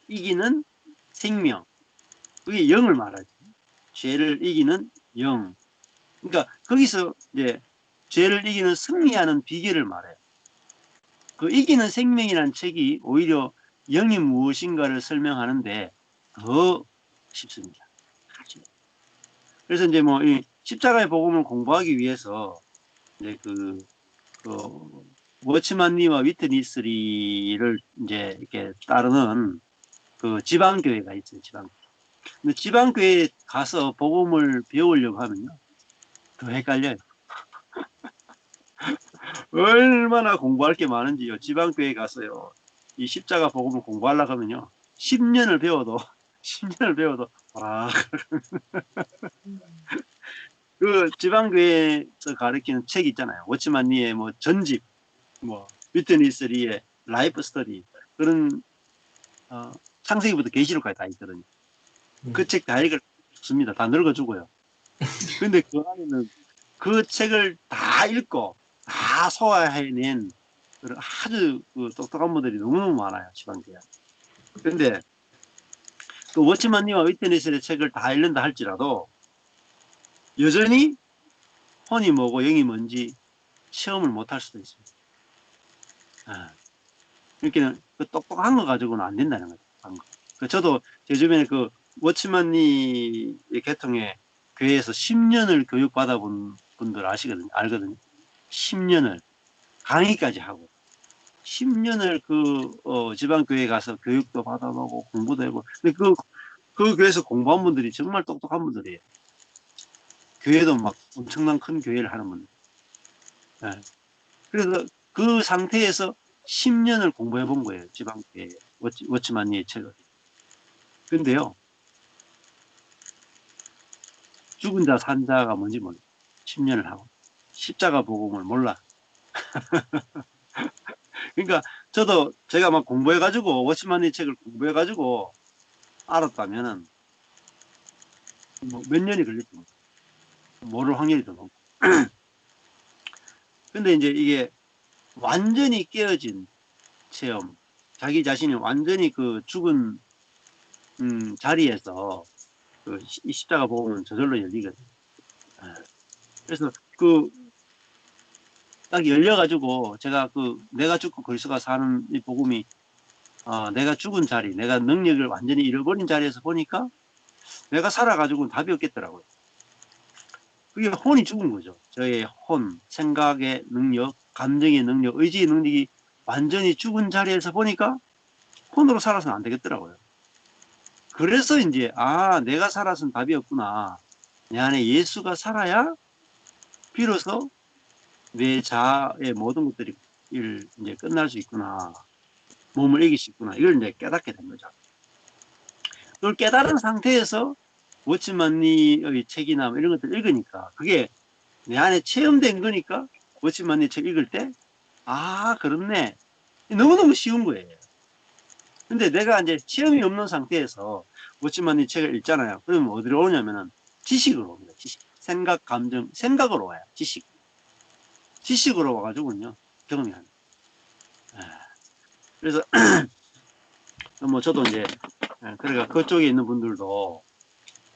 이기는 생명. 그게 영을 말하죠. 죄를 이기는 영. 그러니까 거기서 이제 죄를 이기는 승리하는 비결을 말해요. 그 이기는 생명이라는 책이 오히려 영이 무엇인가를 설명하는데 더 쉽습니다. 그래서 이제 뭐 이 십자가의 복음을 공부하기 위해서 이제 그 워치만리와 위트니스리를 이제 이렇게 따르는 그 지방교회가 있어요. 지방. 근데 지방교회에 가서 복음을 배우려고 하면요 더 헷갈려요. 얼마나 공부할 게 많은지요. 지방교회에 가서요. 이 십자가 복음을 공부하려고 하면요. 10년을 배워도, 10년을 배워도, 그 지방교회에서 가르치는 책 있잖아요. 워치만 리의 뭐 전집, 뭐, 위트니스리의 라이프 스터디, 그런, 창세기부터 계시록까지 다 있거든요. 그 책 다 읽습니다. 다 늙어주고요. 근데 그 안에는 그 책을 다 읽고, 다 소화해낸 아주 그 똑똑한 분들이 너무너무 많아요. 지방교회. 그런데 그 워치만니와 위트니스의 책을 다 읽는다 할지라도 여전히 혼이 뭐고 영이 뭔지 체험을 못할 수도 있습니다. 그러니까 그 똑똑한 거 가지고는 안 된다는 거죠. 저도 제 주변에 그 워치만니의 계통의 교회에서 10년을 교육받아 본 분들 알거든요. 10년을 강의까지 하고 10년을 지방교회에 가서 교육도 받아보고 공부도 해보고 근데 그 교회에서 공부한 분들이 정말 똑똑한 분들이에요. 교회도 막 엄청난 큰 교회를 하는 분들. 네. 그래서 그 상태에서 10년을 공부해 본 거예요. 지방교회 워치만니의 책을. 근데요. 죽은 자 산 자가 뭔지 몰라. 10년을 하고. 십자가 복음을 몰라. 그러니까 저도 제가 막 공부해가지고 워치만니 책을 공부해가지고 알았다면은 뭐 몇 년이 걸렸지 모를 확률이 더 높고. 근데 이제 이게 완전히 깨어진 체험, 자기 자신이 완전히 그 죽은 자리에서 그 십자가 복음은 저절로 열리거든요. 그래서 딱 열려가지고 제가 내가 죽고 그리스도가 사는 이 복음이 내가 죽은 자리, 내가 능력을 완전히 잃어버린 자리에서 보니까 내가 살아가지고는 답이 없겠더라고요. 그게 혼이 죽은 거죠. 저의 혼, 생각의 능력, 감정의 능력, 의지의 능력이 완전히 죽은 자리에서 보니까 혼으로 살아서는 안 되겠더라고요. 그래서 이제 내가 살아서는 답이 없구나. 내 안에 예수가 살아야 비로소 내 자아의 모든 것들이 이제 끝날 수 있구나. 몸을 이길 수 있구나. 이걸 이제 깨닫게 된 거죠. 그걸 깨달은 상태에서 워치만니의 책이나 이런 것들 읽으니까 그게 내 안에 체험된 거니까 워치만니 책 읽을 때 그렇네. 너무너무 쉬운 거예요. 근데 내가 이제 체험이 없는 상태에서 워치만니 책을 읽잖아요. 그러면 어디로 오냐면은 지식으로 옵니다. 지식. 생각, 감정, 생각으로 와요. 지식으로 와가지고는요, 경험이 안 돼요. 그래서, 뭐, 저도 이제, 그러니까 그쪽에 있는 분들도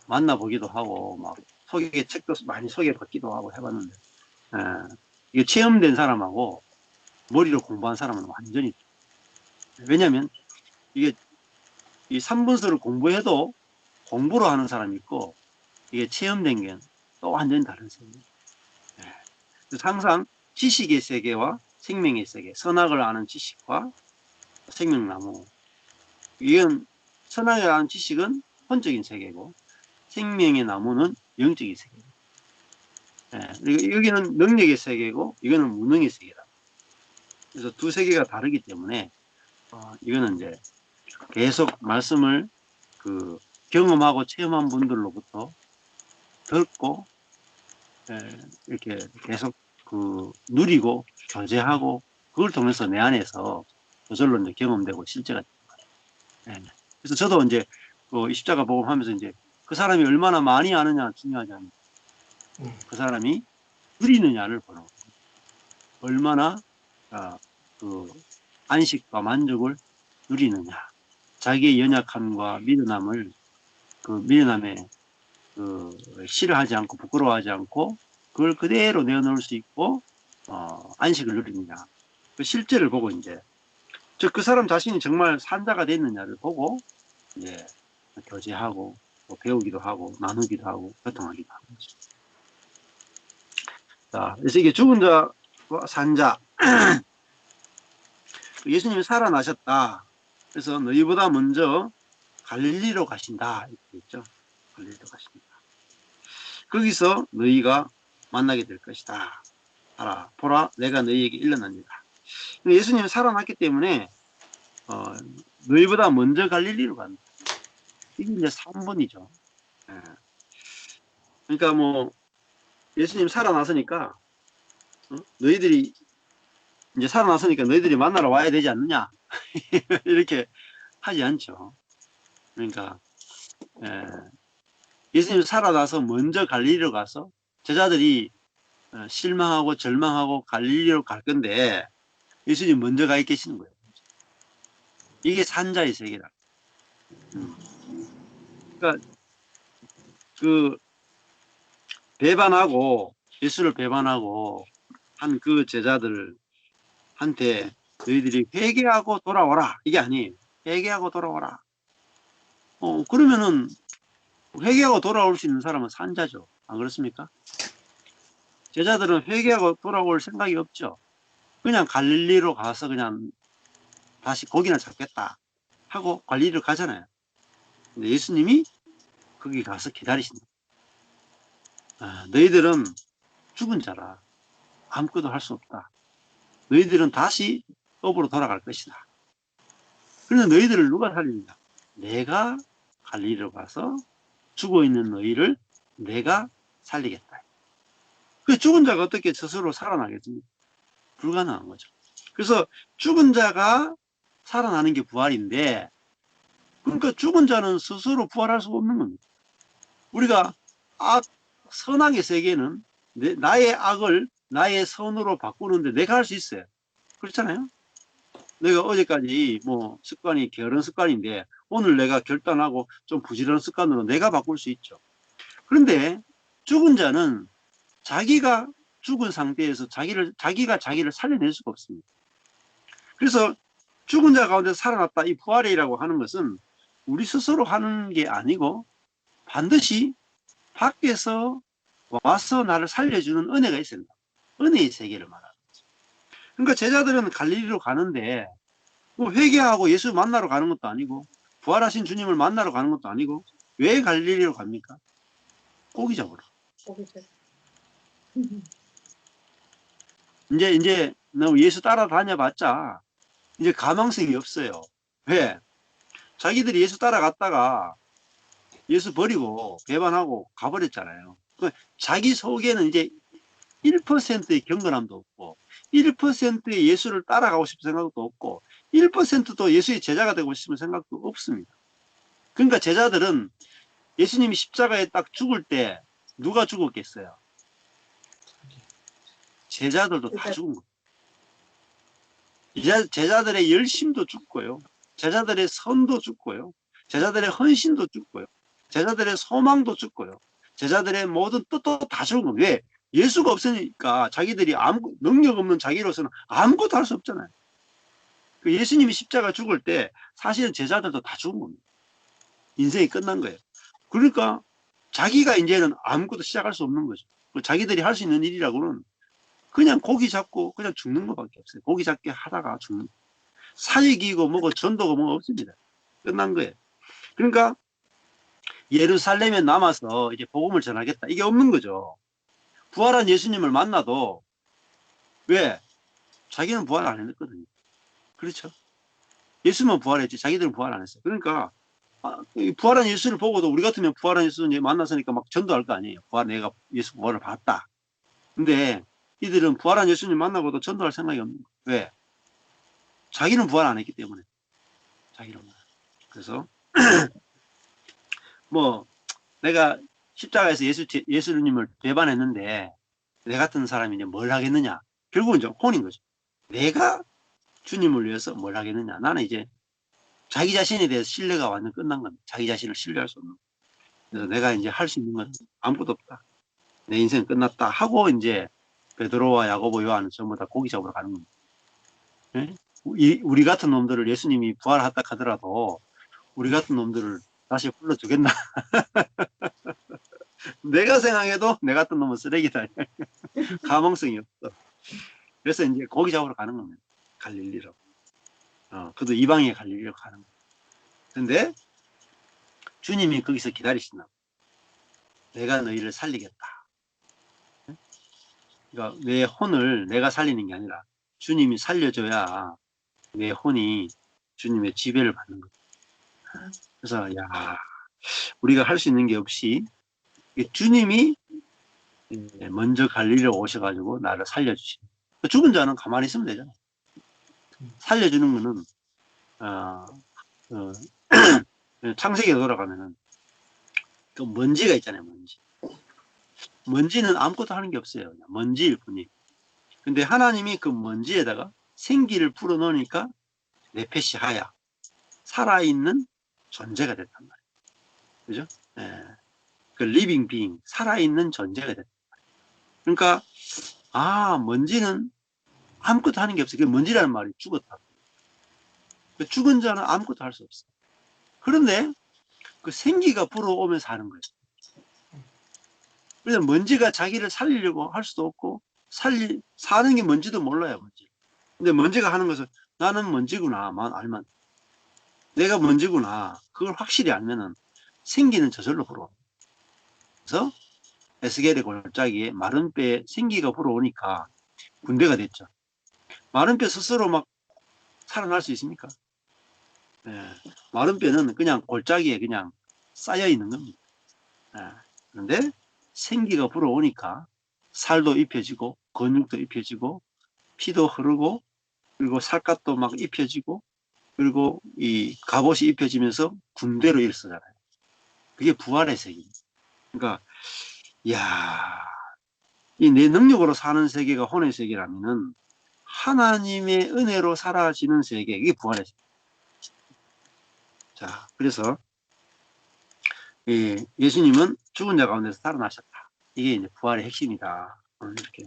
만나보기도 하고, 막, 책도 많이 소개받기도 하고 해봤는데, 이게 체험된 사람하고 머리로 공부한 사람은 완전히, 왜냐면, 이게, 이 3분서를 공부해도 공부로 하는 사람이 있고, 이게 체험된 게 또 완전히 다른 세계예요. 그래서 항상 지식의 세계와 생명의 세계, 선악을 아는 지식과 생명나무. 이건 선악을 아는 지식은 혼적인 세계고, 생명의 나무는 영적인 세계예요. 그리고 여기는 능력의 세계고, 이거는 무능의 세계다. 그래서 두 세계가 다르기 때문에, 이거는 이제 계속 말씀을 경험하고 체험한 분들로부터 듣고, 이렇게 계속 누리고 교제하고 그걸 통해서 내 안에서 저절로 이제 경험되고 실제가 됩니다. 그래서 저도 이제 이 십자가 복음하면서 이제 그 사람이 얼마나 많이 아느냐 중요하지 않아요. 그 사람이 누리느냐를 보는 거예요. 얼마나 안식과 만족을 누리느냐, 자기의 연약함과 미련함을 미련함에 싫어하지 않고 부끄러워하지 않고 그걸 그대로 내어놓을 수 있고 안식을 누리느냐, 그 실제를 보고 이제 그 사람 자신이 정말 산자가 됐느냐를 보고 이제 교제하고 또 배우기도 하고 나누기도 하고 교통하기도 하고. 자, 그래서 이게 죽은 자와 산자. 예수님이 살아나셨다. 그래서 너희보다 먼저 갈릴리로 가신다 이렇게 있죠. 갈릴리로 가신다. 거기서 너희가 만나게 될 것이다. 보라, 내가 너희에게 일러납니다. 예수님이 살아났기 때문에 너희보다 먼저 갈릴리로 간다. 이게 이제 3번이죠. 그러니까 뭐 예수님 살아났으니까 너희들이 이제 살아났으니까 너희들이 만나러 와야 되지 않느냐 이렇게 하지 않죠. 그러니까 예수님 살아나서 먼저 갈릴리로 가서 제자들이 실망하고 절망하고 갈릴리로 갈 건데 예수님 먼저 가 계시는 거예요. 이게 산자의 세계다. 그러니까 예수를 배반하고 한 그 제자들한테 너희들이 회개하고 돌아오라 이게 아니에요. 회개하고 돌아오라. 그러면은 회개하고 돌아올 수 있는 사람은 산자죠. 안 그렇습니까? 제자들은 회개하고 돌아올 생각이 없죠. 그냥 갈릴리로 가서 그냥 다시 고기나 잡겠다 하고 갈릴리로 가잖아요. 근데 예수님이 거기 가서 기다리신다. 너희들은 죽은 자라 아무것도 할 수 없다. 너희들은 다시 업으로 돌아갈 것이다. 그런데 너희들을 누가 살리느냐? 내가 갈릴리로 가서 죽어있는 너희를 내가 살리겠다. 그 죽은 자가 어떻게 스스로 살아나겠습니까? 불가능한 거죠. 그래서 죽은 자가 살아나는 게 부활인데, 그러니까 죽은 자는 스스로 부활할 수가 없는 겁니다. 우리가 선악의 세계는 나의 악을 나의 선으로 바꾸는데 내가 할 수 있어요. 그렇잖아요. 내가 어제까지 뭐 습관이 게으른 습관인데 오늘 내가 결단하고 좀 부지런한 습관으로 내가 바꿀 수 있죠. 그런데 죽은 자는 자기가 죽은 상태에서 자기가 자기를 살려낼 수가 없습니다. 그래서 죽은 자 가운데 살아났다 이 부활이라고 하는 것은 우리 스스로 하는 게 아니고 반드시 밖에서 와서 나를 살려주는 은혜가 있어야 된다. 은혜의 세계를 말하는 거죠. 그러니까 제자들은 갈릴리로 가는데 뭐 회개하고 예수 만나러 가는 것도 아니고 부활하신 주님을 만나러 가는 것도 아니고 왜 갈릴리로 갑니까? 고기 잡으러. 이제 너 예수 따라다녀봤자 이제 가망성이 없어요. 왜? 자기들이 예수 따라갔다가 예수 버리고 배반하고 가버렸잖아요. 자기 속에는 이제 1%의 경건함도 없고 1%의 예수를 따라가고 싶은 생각도 없고 1%도 예수의 제자가 되고 싶은 생각도 없습니다. 그러니까 제자들은 예수님이 십자가에 딱 죽을 때 누가 죽었겠어요? 제자들도 다 죽은 거예요. 제자들의 열심도 죽고요. 제자들의 선도 죽고요. 제자들의 헌신도 죽고요. 제자들의 소망도 죽고요. 제자들의 모든 뜻도 다 죽은 거예요. 왜? 예수가 없으니까 자기들이 아무 능력 없는 자기로서는 아무것도 할 수 없잖아요. 그 예수님이 십자가 죽을 때 사실은 제자들도 다 죽은 겁니다. 인생이 끝난 거예요. 그러니까 자기가 이제는 아무것도 시작할 수 없는 거죠. 자기들이 할 수 있는 일이라고는 그냥 고기 잡고 그냥 죽는 것밖에 없어요. 고기 잡기 하다가 죽는. 사직이고 뭐고 전도고 뭐가 없습니다. 끝난 거예요. 그러니까 예루살렘에 남아서 이제 복음을 전하겠다. 이게 없는 거죠. 부활한 예수님을 만나도 왜? 자기는 부활 안 했거든요. 그렇죠? 예수만 부활했지 자기들은 부활 안 했어요. 그러니까 부활한 예수를 보고도 우리 같으면 부활한 예수를 만나서니까 막 전도할 거 아니에요. 내가 예수 부활을 봤다. 근데 이들은 부활한 예수님 만나고도 전도할 생각이 없는 거예요. 왜? 자기는 부활 안 했기 때문에. 자기는. 그래서 뭐 내가 십자가에서 예수님을 배반했는데 내 같은 사람이 이제 뭘 하겠느냐? 결국은 이제 혼인 거죠. 내가 주님을 위해서 뭘 하겠느냐? 나는 이제 자기 자신에 대해서 신뢰가 완전 끝난 겁니다. 자기 자신을 신뢰할 수 없는. 그래서 내가 이제 할 수 있는 건 아무것도 없다. 내 인생 끝났다 하고 이제 베드로와 야고보 요한은 전부 다 고기 잡으러 가는 겁니다. 네? 우리 같은 놈들을 예수님이 부활했다 하더라도 우리 같은 놈들을 다시 불러주겠나? 내가 생각해도 내 같은 놈은 쓰레기다. 가망성이 없어. 그래서 이제 고기 잡으러 가는 겁니다. 갈릴리로. 그도 이방에 갈릴리로 가는 거예요. 근데 주님이 거기서 기다리신다. 내가 너희를 살리겠다. 그러니까 내 혼을 내가 살리는 게 아니라 주님이 살려줘야 내 혼이 주님의 지배를 받는 거예요. 그래서 야, 우리가 할 수 있는 게 없이 주님이 먼저 갈릴리로 오셔가지고 나를 살려주시는. 죽은 자는 가만히 있으면 되잖아. 살려주는 거는 창세기에 돌아가면은 그 먼지가 있잖아요. 먼지는 아무것도 하는 게 없어요. 그냥 먼지일 뿐이에요. 근데 하나님이 그 먼지에다가 생기를 불어넣으니까 네페시 하야 살아있는 존재가 됐단 말이에요. 그죠? 그 리빙 빙 살아있는 존재가 됐단 말이에요. 그러니까 먼지는 아무것도 하는 게 없어요. 그 먼지라는 말이 죽었다. 그 죽은 자는 아무것도 할 수 없어요. 그런데 그 생기가 불어오면서 하는 거예요. 그래서 먼지가 자기를 살리려고 할 수도 없고 사는 게 뭔지도 몰라요. 먼지. 근데 먼지가 하는 것은 나는 먼지구나만 알면 내가 먼지구나 그걸 확실히 알면은 생기는 저절로 불어옵니다. 그래서 에스겔의 골짜기에 마른 뼈에 생기가 불어오니까 군대가 됐죠. 마른 뼈 스스로 막 살아날 수 있습니까? 마른 뼈는 그냥 골짜기에 그냥 쌓여 있는 겁니다. 그런데 생기가 불어오니까 살도 입혀지고 근육도 입혀지고 피도 흐르고 그리고 살갗도 막 입혀지고 그리고 이 갑옷이 입혀지면서 군대로 일어서잖아요. 그게 부활의 세계입니다. 그러니까 이야, 이 내 능력으로 사는 세계가 혼의 세계라면은 하나님의 은혜로 사라지는 세계, 이게 부활의 세계. 자, 그래서 예수님은 죽은 자 가운데서 살아나셨다. 이게 이제 부활의 핵심이다. 이렇게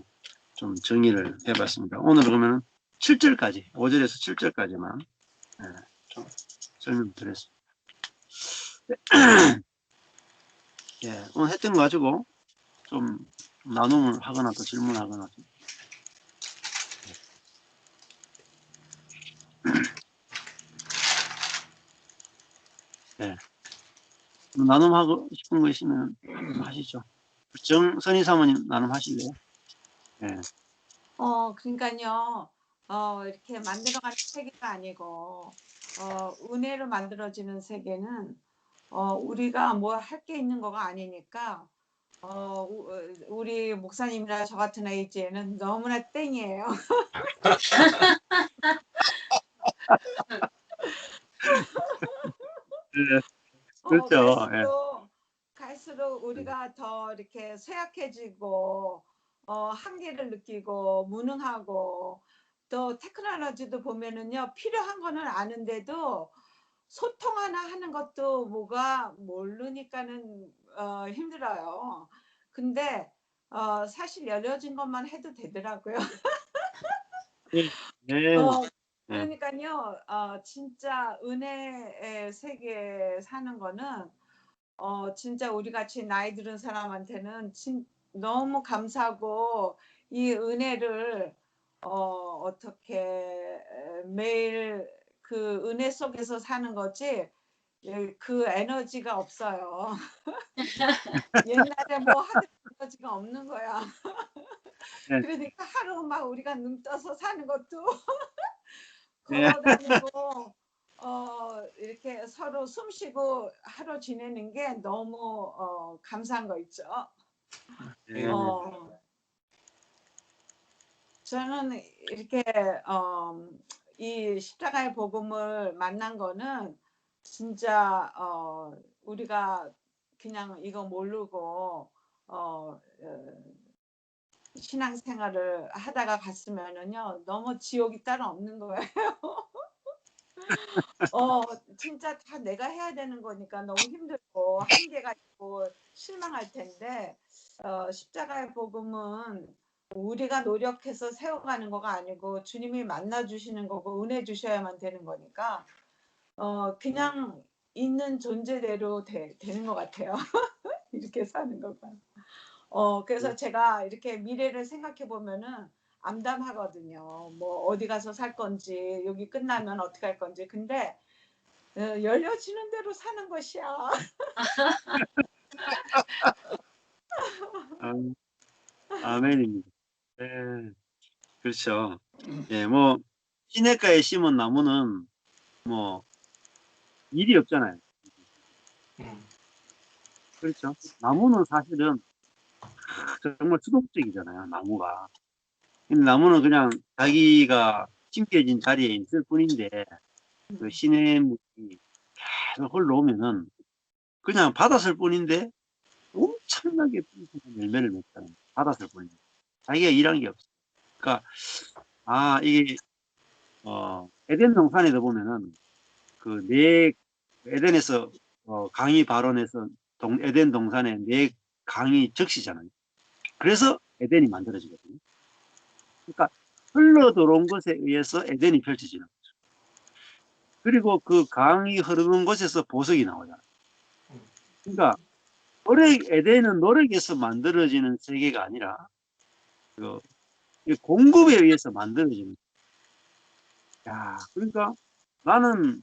좀 정리를 해봤습니다. 오늘 그러면 7절까지, 5절에서 7절까지만 좀 설명드렸습니다. 오늘 했던 거 가지고 좀 나눔을 하거나 또 질문하거나 좀. 나눔하고 싶은 거 있으면 하시죠. 정선희 사모님 나눔하실래요? 그러니까요. 이렇게 만들어가는 세계가 아니고 은혜로 만들어지는 세계는 우리가 뭐 할 게 있는 거가 아니니까 우리 목사님이나 저 같은 에이지에는 너무나 땡이에요. 그렇죠. 갈수록 우리가 더 이렇게 무력해지고 한계를 느끼고 무능하고 또 테크놀로지도 보면은요 필요한 거는 아는데도 소통 하나 하는 것도 뭐가 모르니까는 힘들어요. 근데 사실 열려진 것만 해도 되더라고요. 네. 네. 어, 네. 그러니까요, 진짜 은혜의 세계에 사는 거는 진짜 우리 같이 나이 들은 사람한테는 너무 감사하고 이 은혜를 어떻게 매일 그 은혜 속에서 사는 거지 그 에너지가 없어요. 옛날에 뭐 하던 에너지가 없는 거야. 네. 그러니까 하루 막 우리가 눈 떠서 사는 것도 네. 걸어 다니고 이렇게 서로 숨 쉬고 하루 지내는 게 너무 감사한 거 있죠. 네. 어, 저는 이렇게 이 십자가의 복음을 만난 거는 진짜 우리가 그냥 이거 모르고 신앙생활을 하다가 갔으면은요 너무 지옥이 따로 없는 거예요. 진짜 다 내가 해야 되는 거니까 너무 힘들고 한계가 있고 실망할 텐데 십자가의 복음은 우리가 노력해서 세워가는 거가 아니고 주님이 만나 주시는 거고 은혜 주셔야만 되는 거니까 그냥 있는 존재대로 되는 것 같아요. 이렇게 사는 거가. 그래서 제가 이렇게 미래를 생각해 보면은 암담하거든요. 뭐 어디 가서 살 건지 여기 끝나면 어떻게 할 건지. 근데 열려지는 대로 사는 것이야. 아, 아멘입니다. 네. 그렇죠. 예, 뭐 시냇가에 심은 나무는 뭐 일이 없잖아요. 음, 그렇죠. 나무는 사실은 정말 수동적이잖아요. 나무가. 근데 나무는 그냥 자기가 심겨진 자리에 있을 뿐인데 그 시냇물이 계속 흘러오면은 그냥 받았을 뿐인데 엄청나게 풍성한 열매를 맺잖아요. 받았을 뿐인데 자기가 일한 게 없어. 그러니까 이게 에덴 동산에도 보면은 에덴에서 강이 발원해서 에덴 동산에 네 강이 적시잖아요. 그래서 에덴이 만들어지거든요. 그러니까 흘러 들어온 것에 의해서 에덴이 펼쳐지는 거죠. 그리고 그 강이 흐르는 곳에서 보석이 나오잖아요. 그러니까 에덴은 노력에서 만들어지는 세계가 아니라 이 공급에 의해서 만들어지는. 야, 그러니까 나는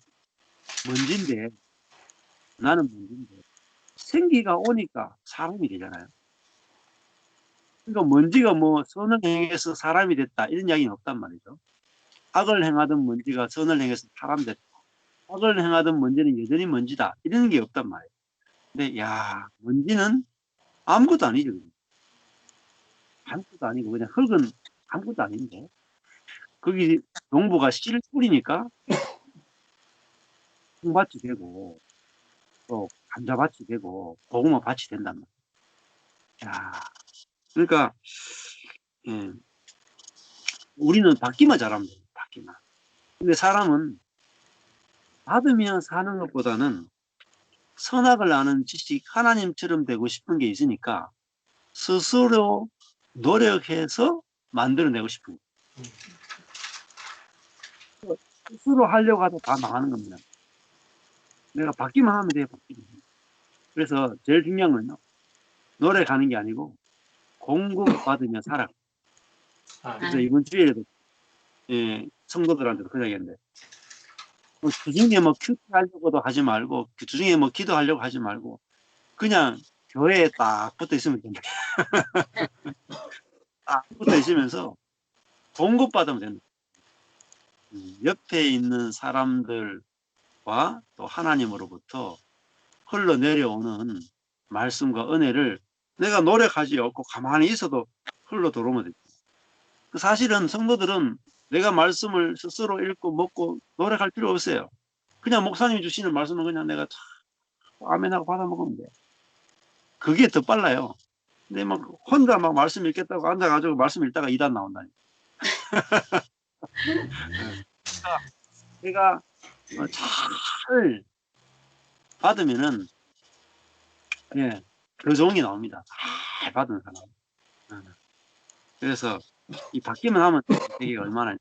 먼지인데 생기가 오니까 사람이 되잖아요. 그러니까 먼지가 뭐 선을 행해서 사람이 됐다 이런 이야기는 없단 말이죠. 악을 행하던 먼지가 선을 행해서 사람 됐다. 악을 행하던 먼지는 여전히 먼지다 이런 게 없단 말이에요. 근데 야, 먼지는 아무것도 아니죠. 아무것도 아니고 그냥 흙은 아무것도 아닌데 거기 농부가 씨를 뿌리니까 콩밭이 되고 또 감자밭이 되고 고구마밭이 된단 말이에요. 야, 그러니까 예, 우리는 받기만 잘하면 돼요. 받기만. 근데 사람은 받으면 사는 것보다는 선악을 아는 지식, 하나님처럼 되고 싶은 게 있으니까 스스로 노력해서 만들어내고 싶은 거예요. 스스로 하려고 하다 다 망하는 겁니다. 내가 받기만 하면 돼요. 받기만. 그래서 제일 중요한 건요. 노력하는 게 아니고 공급받으며 살아. 그래서 아멘. 이번 주일에도 성도들한테도 그 얘기했는데 주중에 뭐 큐티 하려고도 하지 말고 주중에 뭐 기도하려고 하지 말고 그냥 교회에 딱 붙어 있으면 된다. 딱 붙어 있으면서 공급받으면 된다. 옆에 있는 사람들과 또 하나님으로부터 흘러내려오는 말씀과 은혜를 내가 노력하지 않고 가만히 있어도 흘러 들어오면 됩니다. 사실은 성도들은 내가 말씀을 스스로 읽고 먹고 노력할 필요 없어요. 그냥 목사님이 주시는 말씀은 그냥 내가 아멘하고 받아 먹으면 돼. 그게 더 빨라요. 근데 막 혼자 막 말씀 읽겠다고 앉아가지고 말씀 읽다가 이단 나온다니. 제가 잘 받으면은 예, 그 종이 나옵니다. 잘 받은 사람. 예. 그래서 이 받기만 하면 이게 얼마나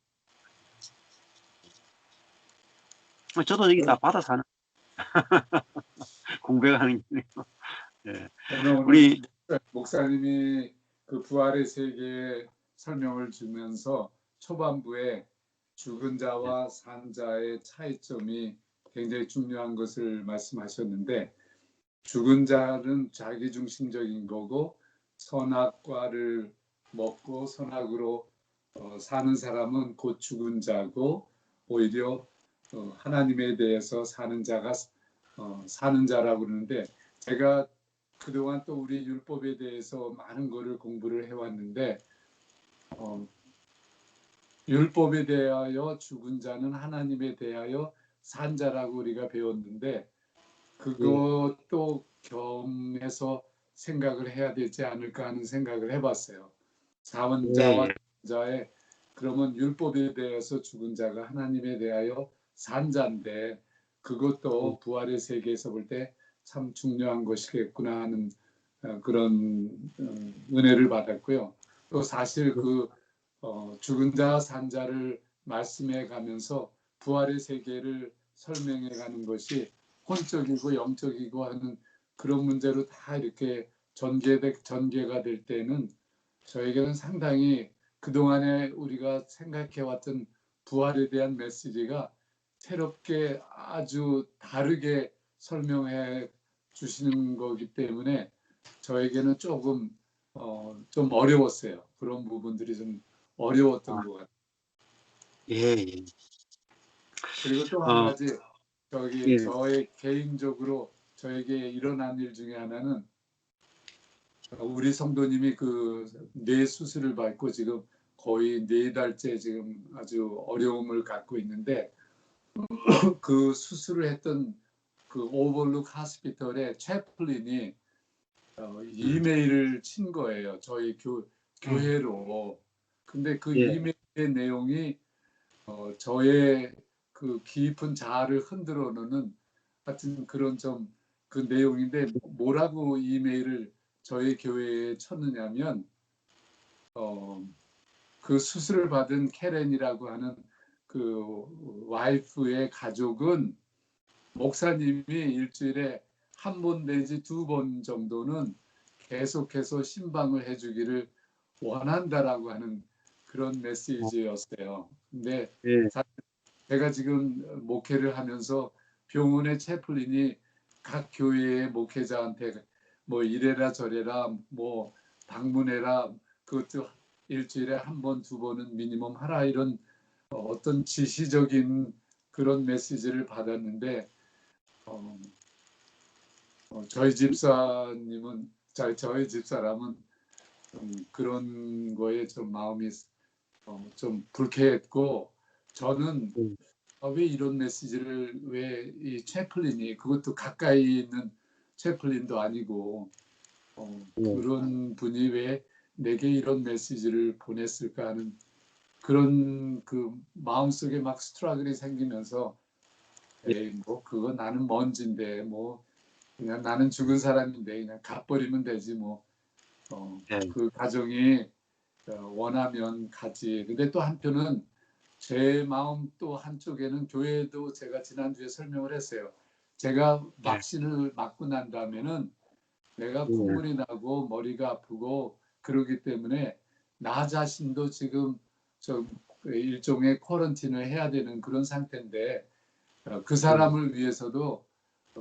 저도 여기 다 받아서 하는 공백하는 거예요. 예. 저는 오늘 우리 목사님이 그 부활의 세계 설명을 주면서 초반부에 죽은 자와 산 자의 차이점이 굉장히 중요한 것을 말씀하셨는데, 죽은 자는 자기중심적인 거고 선악과를 먹고 선악으로 사는 사람은 곧 죽은 자고, 오히려 하나님에 대해서 사는 자가 사는 자라고 그러는데, 제가 그동안 또 우리 율법에 대해서 많은 거를 공부를 해왔는데, 율법에 대하여 죽은 자는 하나님에 대하여 산 자라고 우리가 배웠는데, 그것도 겸해서 생각을 해야 되지 않을까 하는 생각을 해봤어요. 사원자와 네. 자의, 그러면 율법에 대해서 죽은 자가 하나님에 대하여 산 자인데, 그것도 부활의 세계에서 볼 때 참 중요한 것이겠구나 하는 그런 은혜를 받았고요. 또 사실 그 죽은 자와 산 자를 말씀해 가면서 부활의 세계를 설명해 가는 것이 혼적이고 영적이고 하는 그런 문제로 다 이렇게 전개가 될 때는 저에게는 상당히 그동안에 우리가 생각해왔던 부활에 대한 메시지가 새롭게 아주 다르게 설명해 주시는 거기 때문에 저에게는 조금 좀 어려웠어요. 그런 부분들이 좀 어려웠던 것 같아요. 예, 예. 그리고 또 한 가지, 예. 저의 개인적으로 저에게 일어난 일 중에 하나는, 우리 성도님이 그 뇌 수술을 받고 지금 거의 4달째 지금 아주 어려움을 갖고 있는데, 그 수술을 했던 그 오버룩 하스피털의 채플린이 이메일을 친 거예요. 저희 교회로. 근데 그 예. 이메일의 내용이 저의 그 깊은 자아를 흔들어 놓는 같은 그런 좀 그 내용인데, 뭐라고 이메일을 저희 교회에 쳤느냐면, 그 수술을 받은 캐렌이라고 하는 그 와이프의 가족은 목사님이 일주일에 한 번 내지 2번 정도는 계속해서 신방을 해주기를 원한다라고 하는 그런 메시지였어요. 근데 예. 제가 지금 목회를 하면서 병원의 채플린이 각 교회의 목회자한테 뭐 이래라 저래라 뭐 방문해라, 그것도 일주일에 한 번, 2번은 미니멈 하라, 이런 어떤 지시적인 그런 메시지를 받았는데, 저희 집사님은, 저희 집사람은 그런 거에 좀 마음이 좀 불쾌했고, 저는 왜 이런 메시지를, 왜 이 채플린이, 그것도 가까이 있는 채플린도 아니고 그런 분이 왜 내게 이런 메시지를 보냈을까 하는 그런 그 마음속에 막 스트러글이 생기면서, 에이 뭐 그거 나는 먼지인데, 뭐 그냥 나는 죽은 사람인데 그냥 가버리면 되지 뭐, 예. 그 가정이 원하면 가지. 근데 또 한편은 제 마음 또 한쪽에는, 교회도 제가 지난주에 설명을 했어요. 제가 vak신을 맞고 난 다음에는 내가 콧물이 나고 머리가 아프고 그러기 때문에 나 자신도 지금 좀 일종의 쿼런틴을 해야 되는 그런 상태인데, 그 사람을 위해서도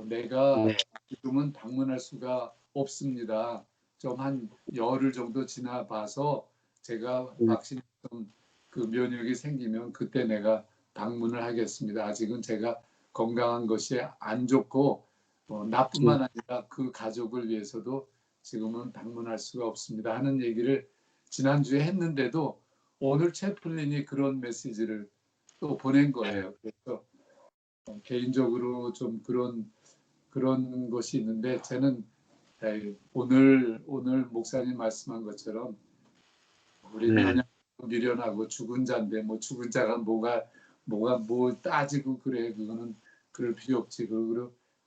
내가 지금은 방문할 수가 없습니다. 좀 한 열흘 정도 지나봐서 제가 vak신 그 면역이 생기면 그때 내가 방문을 하겠습니다. 아직은 제가 건강한 것이 안 좋고 나뿐만 아니라 그 가족을 위해서도 지금은 방문할 수가 없습니다 하는 얘기를 지난주에 했는데도, 오늘 채플린이 그런 메시지를 또 보낸 거예요. 그래서 개인적으로 좀 그런 것이 있는데, 저는 오늘 목사님 말씀한 것처럼 우리 네. 그냥 미련하고 죽은 자인데 뭐 죽은 자가 뭐가 뭐 따지고 그래, 그거는 그럴 필요 없지.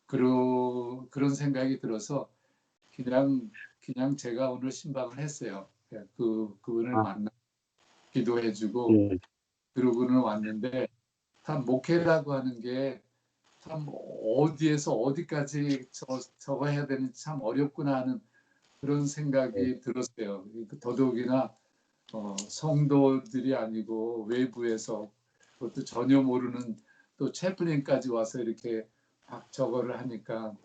그런 생각이 들어서 그냥 제가 오늘 신방을 했어요. 그분을 아, 만나 기도해주고 예. 그러고는 왔는데, 참 목회라고 하는 게 참 어디에서 어디까지 저거 해야 되는지 참 어렵구나 하는 그런 생각이 들었어요. 더더욱이나 성도들이 아니고 외부에서, 그것도 전혀 모르는 또 채플린까지 와서 이렇게 막 저거를 하니까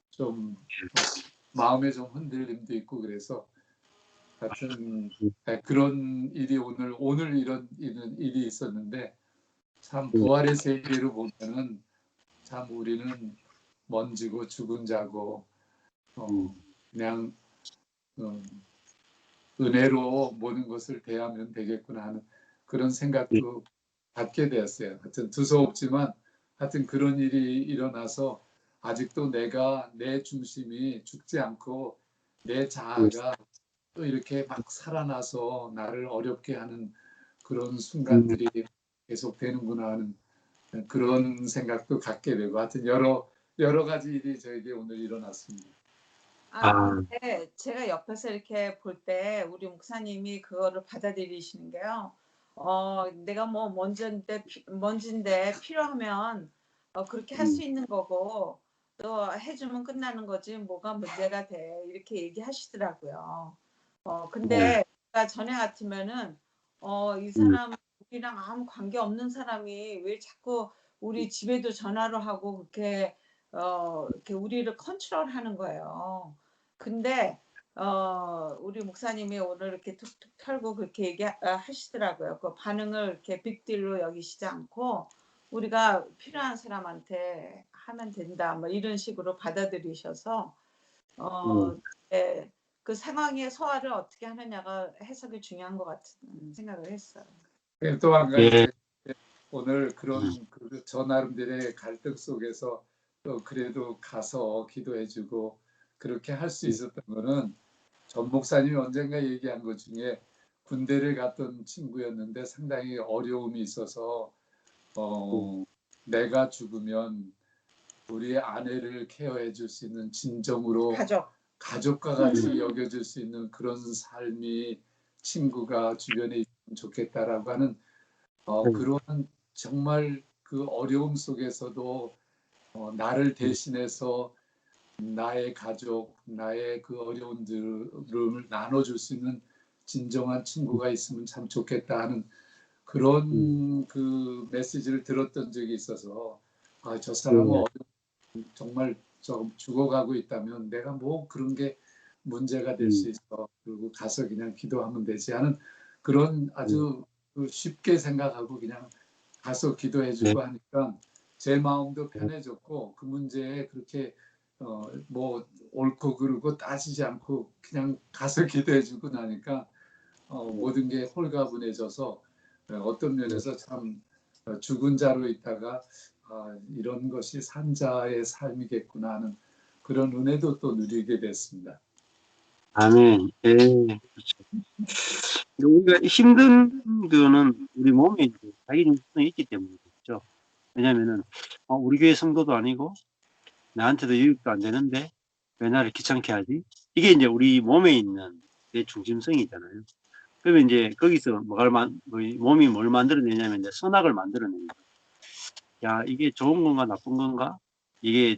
좀 마음에 좀 흔들림도 있고, 그래서 하여튼 그런 일이 오늘 이런 일이 있었는데, 참 부활의 세계로 보면은 참 우리는 먼지고 죽은 자고 그냥 은혜로 모든 것을 대하면 되겠구나 하는 그런 생각도 갖게 되었어요. 하여튼 두서없지만 하여튼 그런 일이 일어나서 아직도 내 중심이 죽지 않고 내 자아가 또 이렇게 막 살아나서 나를 어렵게 하는 그런 순간들이 계속 되는구나 하는 그런 생각도 갖게 되고, 하여튼 여러 가지 일이 저에게 오늘 일어났습니다. 근데 제가 옆에서 이렇게 볼 때 우리 목사님이 그거를 받아들이시는 게요. 내가 뭐 먼지인데 필요하면 그렇게 할 수 있는 거고 또 해주면 끝나는 거지 뭐가 문제가 돼 이렇게 얘기하시더라고요. 근데 제가 전에 같으면은 이 사람 우리랑 아무 관계 없는 사람이 왜 자꾸 우리 집에도 전화를 하고 그렇게 이렇게 우리를 컨트롤하는 거예요. 근데 우리 목사님이 오늘 이렇게 툭툭 털고 그렇게 얘기하시더라고요. 그 반응을 이렇게 빅딜로 여기시지 않고 우리가 필요한 사람한테 하면 된다. 뭐 이런 식으로 받아들이셔서 네, 그 상황의 소화를 어떻게 하느냐가 해석이 중요한 것 같은 생각을 했어요. 또 한 가지, 예. 오늘 그런 저 나름대로의 갈등 속에서 또 그래도 가서 기도해주고 그렇게 할 수 있었던 거는, 전 목사님이 언젠가 얘기한 것 중에 군대를 갔던 친구였는데 상당히 어려움이 있어서 내가 죽으면 우리 아내를 케어해 줄 수 있는, 진정으로 가족과 같이 여겨줄 수 있는 그런 삶이 친구가 주변에 있으면 좋겠다라고 하는 그런, 정말 그 어려움 속에서도 나를 대신해서 나의 가족, 나의 그 어려움들을 나눠줄 수 있는 진정한 친구가 있으면 참 좋겠다 하는 그런 그 메시지를 들었던 적이 있어서, 저 사람은 정말 죽어가고 있다면 내가 뭐 그런 게 문제가 될 수 있어, 그리고 가서 그냥 기도하면 되지 하는 그런 아주 쉽게 생각하고 그냥 가서 기도해주고 하니까 제 마음도 편해졌고, 그 문제에 그렇게 뭐 옳고 그르고 따지지 않고 그냥 가서 기도해주고 나니까 모든 게 홀가분해져서 어떤 면에서 참 죽은 자로 있다가 이런 것이 산자의 삶이겠구나 하는 그런 은혜도 또 누리게 됐습니다. 아멘. 예. 그렇죠. 우리가 힘든 거는 우리 몸에 이제 자기 중심성이 있기 때문이죠. 왜냐면은 우리 교회 성도도 아니고 나한테도 유익도 안 되는데 왜 나를 귀찮게 하지? 이게 이제 우리 몸에 있는 내 중심성이잖아요. 그러면 이제 거기서 몸이 뭘 만들어내냐면 이제 선악을 만들어내는 거예요. 야, 이게 좋은 건가 나쁜 건가? 이게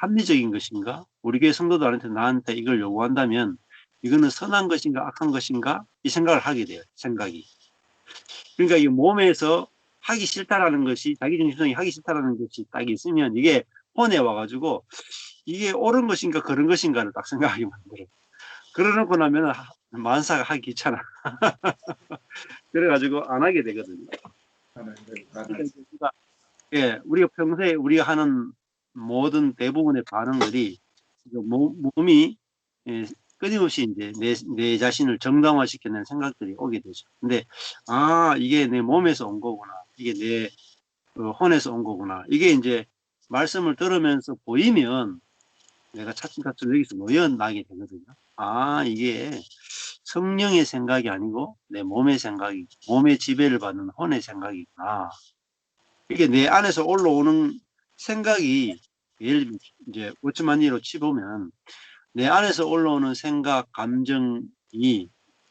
합리적인 것인가? 우리 교회 성도들한테 나한테 이걸 요구한다면 이거는 선한 것인가 악한 것인가? 이 생각을 하게 돼요. 생각이. 그러니까 이 몸에서 하기 싫다라는 것이, 자기중심성이 하기 싫다라는 것이 딱 있으면 이게 혼에 와가지고 이게 옳은 것인가 그런 것인가를 딱 생각하게 만들어요. 그러놓고 나면 만사가 하기 귀찮아. 그래가지고 안 하게 되거든요. 우리가 평소에 우리가 하는 모든 대부분의 반응들이 몸이 끊임없이 이제 내 자신을 정당화시키는 생각들이 오게 되죠. 근데 이게 내 몸에서 온 거구나. 이게 내 혼에서 온 거구나. 이게 이제 말씀을 들으면서 보이면 내가 차츰차츰 여기서 놓여나게 되거든요. 아, 이게 성령의 생각이 아니고 내 몸의 생각이, 몸의 지배를 받는 혼의 생각이구나. 이게 내 안에서 올라오는 생각이, 예를 들면 이제 워치만니로 치보면 내 안에서 올라오는 생각, 감정이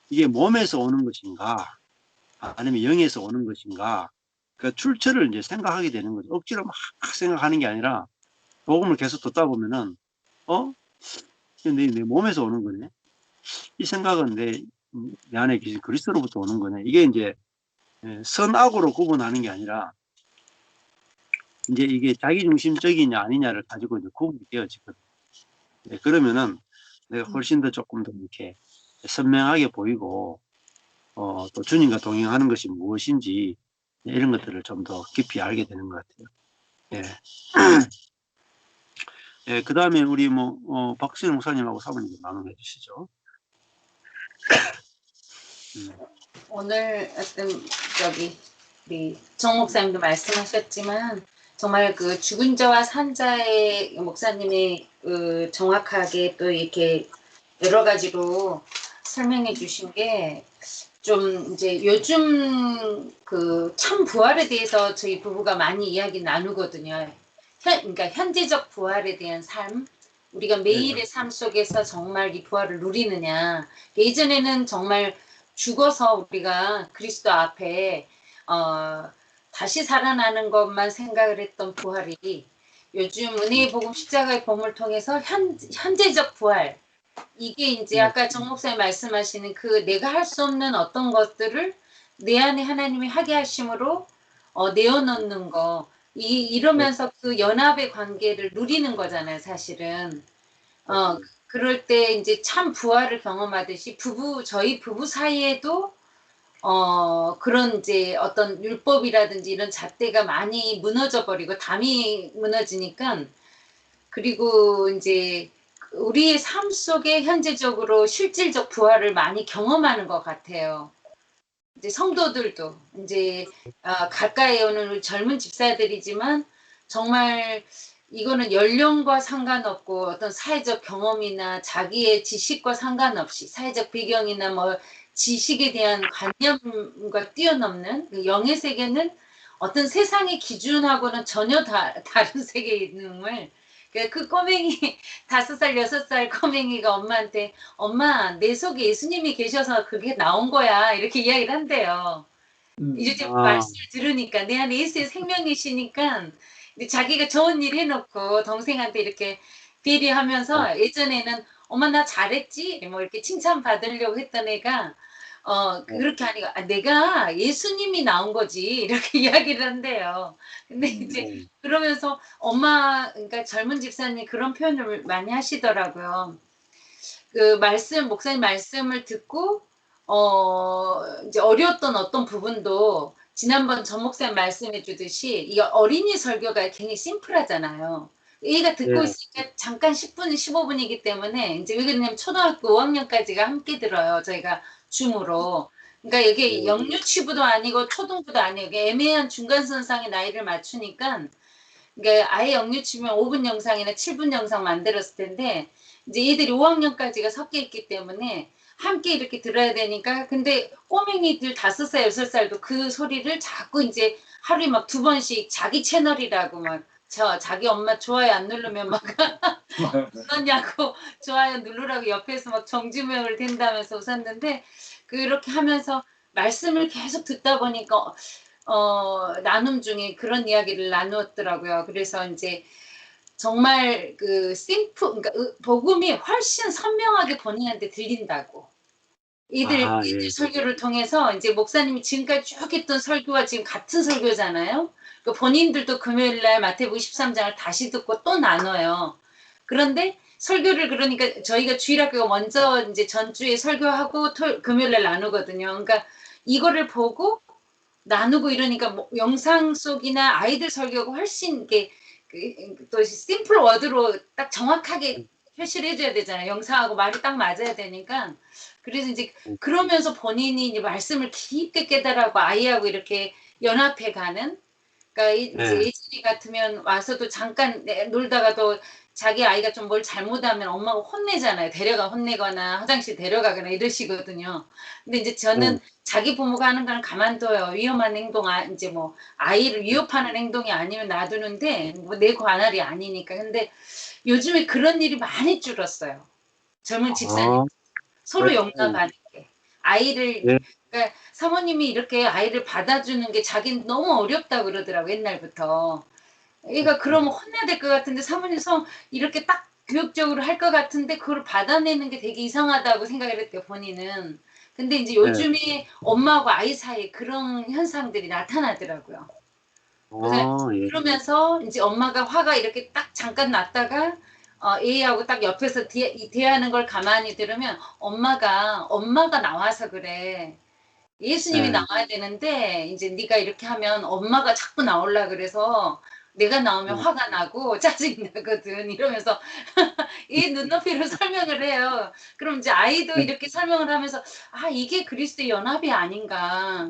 이게 몸에서 오는 것인가 아니면 영에서 오는 것인가, 그 출처를 이제 생각하게 되는 거죠. 억지로 막 생각하는 게 아니라 복음을 계속 듣다 보면은 내 몸에서 오는 거네. 이 생각은 내 안에 계신 그리스도로부터 오는 거네. 이게 이제 선악으로 구분하는 게 아니라 이제 이게 자기중심적이냐 아니냐를 가지고 이제 구분이 되어지거든요. 그러면은 내가 훨씬 더 조금 더 이렇게 선명하게 보이고 또 주님과 동행하는 것이 무엇인지 이런 것들을 좀 더 깊이 알게 되는 것 같아요. 예. 예, 그 다음에 우리 박수영 목사님하고 사모님 나눠해 주시죠. 오늘 우리 정 목사님도 말씀하셨지만 정말 그 죽은 자와 산 자의 목사님이 정확하게 또 이렇게 여러 가지로 설명해 주신 게 좀 이제 요즘 그 참 부활에 대해서 저희 부부가 많이 이야기 나누거든요. 그러니까 현재적 부활에 대한 삶, 우리가 매일의 삶 속에서 정말 이 부활을 누리느냐. 예전에는 정말 죽어서 우리가 그리스도 앞에 다시 살아나는 것만 생각을 했던 부활이 요즘 은혜의 복음 십자가의 복음을 통해서 현재적 부활, 이게 이제 아까 정 목사님 말씀하시는 그 내가 할 수 없는 어떤 것들을 내 안에 하나님이 하게 하심으로 내어놓는 거, 이러면서 그 연합의 관계를 누리는 거잖아요, 사실은. 그럴 때 이제 참 부활을 경험하듯이 저희 부부 사이에도 그런 이제 어떤 율법이라든지 이런 잣대가 많이 무너져 버리고 담이 무너지니까, 그리고 이제 우리의 삶 속에 현재적으로 실질적 부활을 많이 경험하는 것 같아요. 이제 성도들도 이제 가까이 오는 우리 젊은 집사들이지만 정말 이거는 연령과 상관없고 어떤 사회적 경험이나 자기의 지식과 상관없이 사회적 배경이나 뭐 지식에 대한 관념과 뛰어넘는 그 영의 세계는 어떤 세상의 기준하고는 전혀 다른 세계에 있는 걸, 그 꼬맹이 5살 6살 꼬맹이가 엄마한테 엄마 내 속에 예수님이 계셔서 그게 나온 거야 이렇게 이야기를 한대요. 이제 말씀을 들으니까 내 안에 예수의 생명이시니까 자기가 좋은 일 해놓고 동생한테 이렇게 배려하면서 예전에는 엄마 나 잘했지 뭐 이렇게 칭찬 받으려고 했던 애가 그렇게 하니까 내가 예수님이 나온 거지 이렇게 이야기를 한대요. 근데 이제 그러면서 그러니까 젊은 집사님이 그런 표현을 많이 하시더라고요. 그 목사님 말씀을 듣고 이제 어려웠던 어떤 부분도 지난번 전 목사님 말씀해 주듯이 이 어린이 설교가 굉장히 심플하잖아요. 얘가 듣고 있으니까 잠깐 10분, 15분이기 때문에 이제 왜냐면 초등학교 5학년까지가 함께 들어요. 저희가 줌으로. 그러니까 이게 영유치부도 아니고 초등부도 아니고 애매한 중간선상의 나이를 맞추니까, 그러니까 아예 영유치면 5분 영상이나 7분 영상 만들었을 텐데 이제 얘들이 5학년까지가 섞여 있기 때문에 함께 이렇게 들어야 되니까, 근데 꼬맹이들 5살, 6살도 그 소리를 자꾸 이제 하루에 막 2번씩 자기 채널이라고 막 자기 엄마 좋아요 안 누르면 막 그러냐고 좋아요 누르라고 옆에서 막 정지명을 댄다면서 웃었는데, 그렇게 하면서 말씀을 계속 듣다 보니까 나눔 중에 그런 이야기를 나누었더라고요. 그래서 이제 정말 그 그러니까 복음이 훨씬 선명하게 본인한테 들린다고. 이들 설교를 통해서 이제 목사님이 지금까지 쭉 했던 설교와 지금 같은 설교잖아요. 그 본인들도 금요일날 마태복음 13장을 다시 듣고 또 나눠요. 그런데 설교를 그러니까 저희가 주일학교가 먼저 이제 전주에 설교하고 금요일날 나누거든요. 그러니까 이거를 보고 나누고 이러니까 뭐 영상 속이나 아이들 설교가 훨씬 이게 또 심플 워드로 딱 정확하게 표시를 해줘야 되잖아요. 영상하고 말이 딱 맞아야 되니까. 그래서 이제 그러면서 본인이 이제 말씀을 깊게 깨달아고 아이하고 이렇게 연합해 가는. 그러니까 이제 예진이 같으면 와서도 잠깐 놀다가도 자기 아이가 좀 뭘 잘못하면 엄마가 혼내잖아요. 혼내거나 화장실 데려가거나 이러시거든요. 근데 이제 저는 자기 부모가 하는 거는 가만둬요. 위험한 행동, 이제 뭐 아이를 위협하는 행동이 아니면 놔두는데 뭐 내 관할이 아니니까. 근데 요즘에 그런 일이 많이 줄었어요. 젊은 집사님 아, 서로 네. 용납하는 게. 아이를 예. 그러니까 사모님이 이렇게 아이를 받아주는 게 자기는 너무 어렵다고 그러더라고 옛날부터. 얘가 그러면 혼내야 될 것 같은데 사모님 이렇게 딱 교육적으로 할 것 같은데 그걸 받아내는 게 되게 이상하다고 생각을 했대요 본인은. 근데 이제 요즘에 엄마하고 아이 사이에 그런 현상들이 나타나더라고요. 그래서 예. 그러면서 이제 엄마가 화가 이렇게 딱 잠깐 났다가 A하고 딱 옆에서 대하는 걸 가만히 들으면 엄마가 나와서 그래. 예수님이 네. 나와야 되는데 이제 네가 이렇게 하면 엄마가 자꾸 나오려 그래서 내가 나오면 화가 나고 짜증이 나거든 이러면서 이 눈높이로 설명을 해요. 그럼 이제 아이도 네. 이렇게 설명을 하면서 이게 그리스도의 연합이 아닌가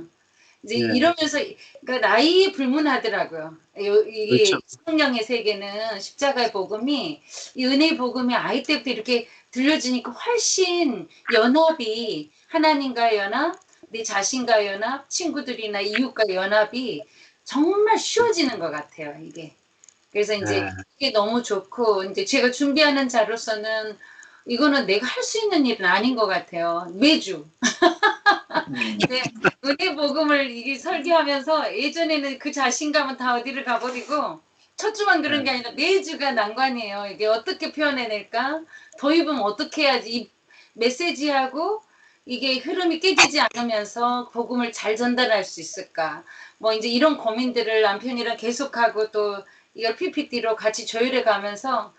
이제 네. 이러면서 그러니까 나이 불문하더라고요. 이게 그렇죠. 성령의 세계는 십자가의 복음이 이 은혜의 복음이 아이 때부터 이렇게 들려주니까 훨씬 연합이 하나님과의 연합, 내 자신과의 연합, 친구들이나 이웃과의 연합이 정말 쉬워지는 것 같아요. 이게. 그래서 이제 네. 이게 너무 좋고 이제 제가 준비하는 자로서는 이거는 내가 할 수 있는 일은 아닌 것 같아요. 매주. 네, 은혜 복음을 이게 설교하면서 예전에는 그 자신감은 다 어디를 가버리고 첫 주만 그런 게 아니라 매주가 난관이에요. 이게 어떻게 표현해낼까? 더 입으면 어떻게 해야지 이 메시지하고 이게 흐름이 깨지지 않으면서 복음을 잘 전달할 수 있을까? 뭐 이제 이런 고민들을 남편이랑 계속하고 또 이걸 PPT로 같이 조율해 가면서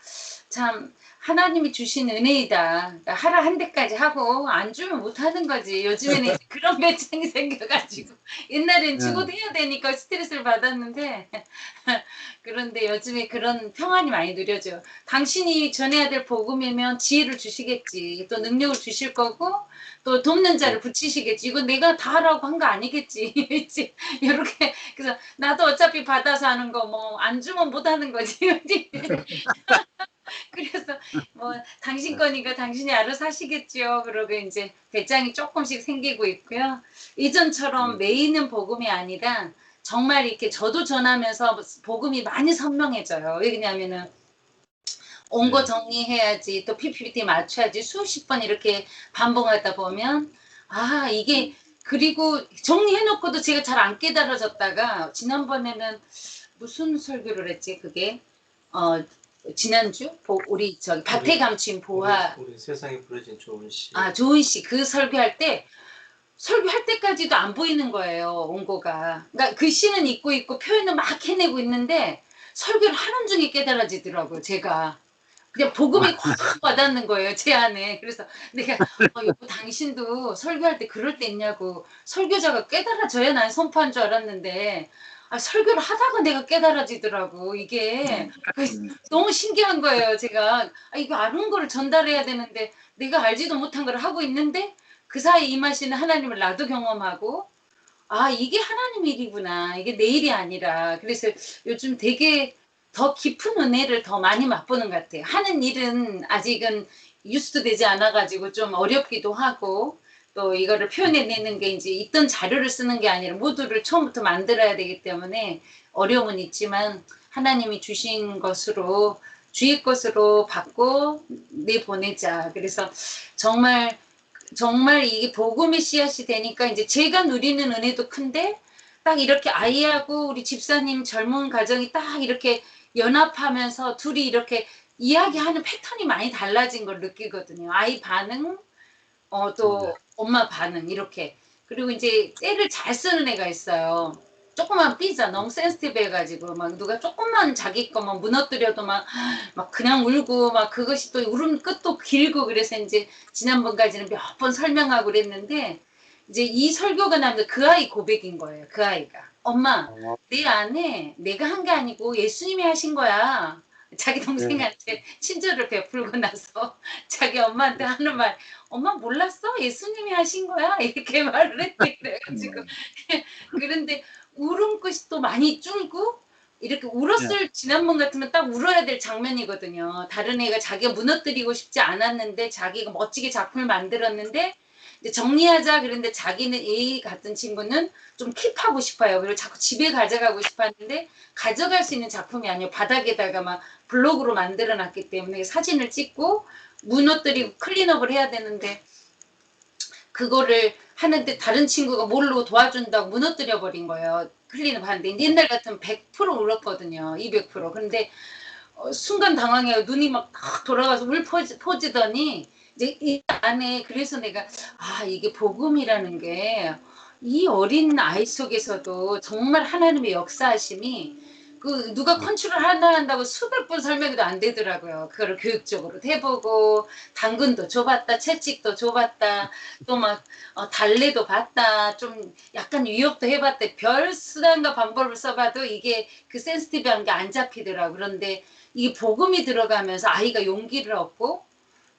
참 하나님이 주신 은혜이다. 그러니까 하라 한 대까지 하고 안 주면 못 하는 거지. 요즘에는 이제 그런 배짱이 생겨가지고 옛날엔 네. 주고도 해야 되니까 스트레스를 받았는데 그런데 요즘에 그런 평안이 많이 누려져. 당신이 전해야 될 복음이면 지혜를 주시겠지. 또 능력을 주실 거고 또 돕는 자를 붙이시겠지. 이건 내가 다 하라고 한 거 아니겠지. 이렇게 그래서 나도 어차피 받아서 하는 거 뭐 안 주면 못 하는 거지. 그래서 뭐 당신 거니까 당신이 알아서 하시겠죠. 그러고 이제 배짱이 조금씩 생기고 있고요. 이전처럼 메이는 복음이 아니라 정말 이렇게 저도 전하면서 복음이 많이 선명해져요. 왜냐하면은 온 거 정리해야지 또 PPT 맞춰야지 수십 번 이렇게 반복하다 보면 이게 그리고 정리해놓고도 제가 잘 안 깨달아졌다가 지난번에는 무슨 설교를 했지 그게 지난주 우리 저기 밭에 감춘 보화 우리 세상에 부러진 좋은 시. 좋은 씨 그 설교할 때까지도 안 보이는 거예요 원고가. 그러니까 그 시는 있고 표현을 막 해내고 있는데 설교를 하는 중에 깨달아지더라고요 제가. 그냥 복음이 확 와닿는 거예요 제 안에. 그래서 내가 여보 당신도 설교할 때 그럴 때 있냐고. 설교자가 깨달아져야 난 선포한 줄 알았는데 설교를 하다가 내가 깨달아지더라고 이게. 너무 신기한 거예요 제가. 이거 아는 거를 전달해야 되는데 내가 알지도 못한 걸 하고 있는데 그 사이 임하시는 하나님을 나도 경험하고 이게 하나님 일이구나. 이게 내 일이 아니라. 그래서 요즘 되게 더 깊은 은혜를 더 많이 맛보는 것 같아요. 하는 일은 아직은 유스도 되지 않아가지고 좀 어렵기도 하고 또 이거를 표현해내는 게 이제 있던 자료를 쓰는 게 아니라 모두를 처음부터 만들어야 되기 때문에 어려움은 있지만 하나님이 주신 것으로 주의 것으로 받고 내보내자. 그래서 정말 이게 복음의 씨앗이 되니까 이제 제가 누리는 은혜도 큰데 딱 이렇게 아이하고 우리 집사님 젊은 가정이 딱 이렇게 연합하면서 둘이 이렇게 이야기하는 패턴이 많이 달라진 걸 느끼거든요. 아이 반응, 또 엄마 반응 이렇게. 그리고 이제 때를 잘 쓰는 애가 있어요. 조금만 삐져 너무 센스티브 해가지고 막 누가 조금만 자기 거만 무너뜨려도 막 그냥 울고 막 그것이 또 울음 끝도 길고. 그래서 이제 지난번까지는 몇 번 설명하고 그랬는데 이제 이 설교가 나면서 그 아이 고백인 거예요. 그 아이가 엄마 내 안에 내가 한 게 아니고 예수님이 하신 거야. 자기 동생한테 친절을 베풀고 나서 자기 엄마한테 하는 말, 엄마 몰랐어? 예수님이 하신 거야? 이렇게 말을 했대. 그래가지고 그런데 울음끝이 또 많이 줄고 이렇게 울었을 지난번 같으면 딱 울어야 될 장면이거든요. 다른 애가 자기가 무너뜨리고 싶지 않았는데 자기가 멋지게 작품을 만들었는데 이제 정리하자 그랬는데 자기는 A 같은 친구는 좀 킵하고 싶어요. 그리고 자꾸 집에 가져가고 싶었는데 가져갈 수 있는 작품이 아니에요. 바닥에다가 막 블록으로 만들어 놨기 때문에 사진을 찍고 무너뜨리고 클린업을 해야 되는데 그거를 하는데 다른 친구가 뭘로 도와준다고 무너뜨려 버린 거예요. 클린업 하는데 옛날 같으면 100% 울었거든요. 200%. 근데 순간 당황해요. 눈이 막 돌아가서 울 퍼지더니 이제 이 안에 그래서 내가 이게 복음이라는 게 이 어린 아이 속에서도 정말 하나님의 역사하심이 그 누가 컨트롤 하나 한다고 수백 번 설명해도 안 되더라고요. 그거를 교육적으로 해보고 당근도 줘봤다, 채찍도 줘봤다, 또 막 달래도 봤다, 좀 약간 위협도 해봤다. 별 수단과 방법을 써봐도 이게 그 센스티브한 게 안 잡히더라고요. 그런데 이 복음이 들어가면서 아이가 용기를 얻고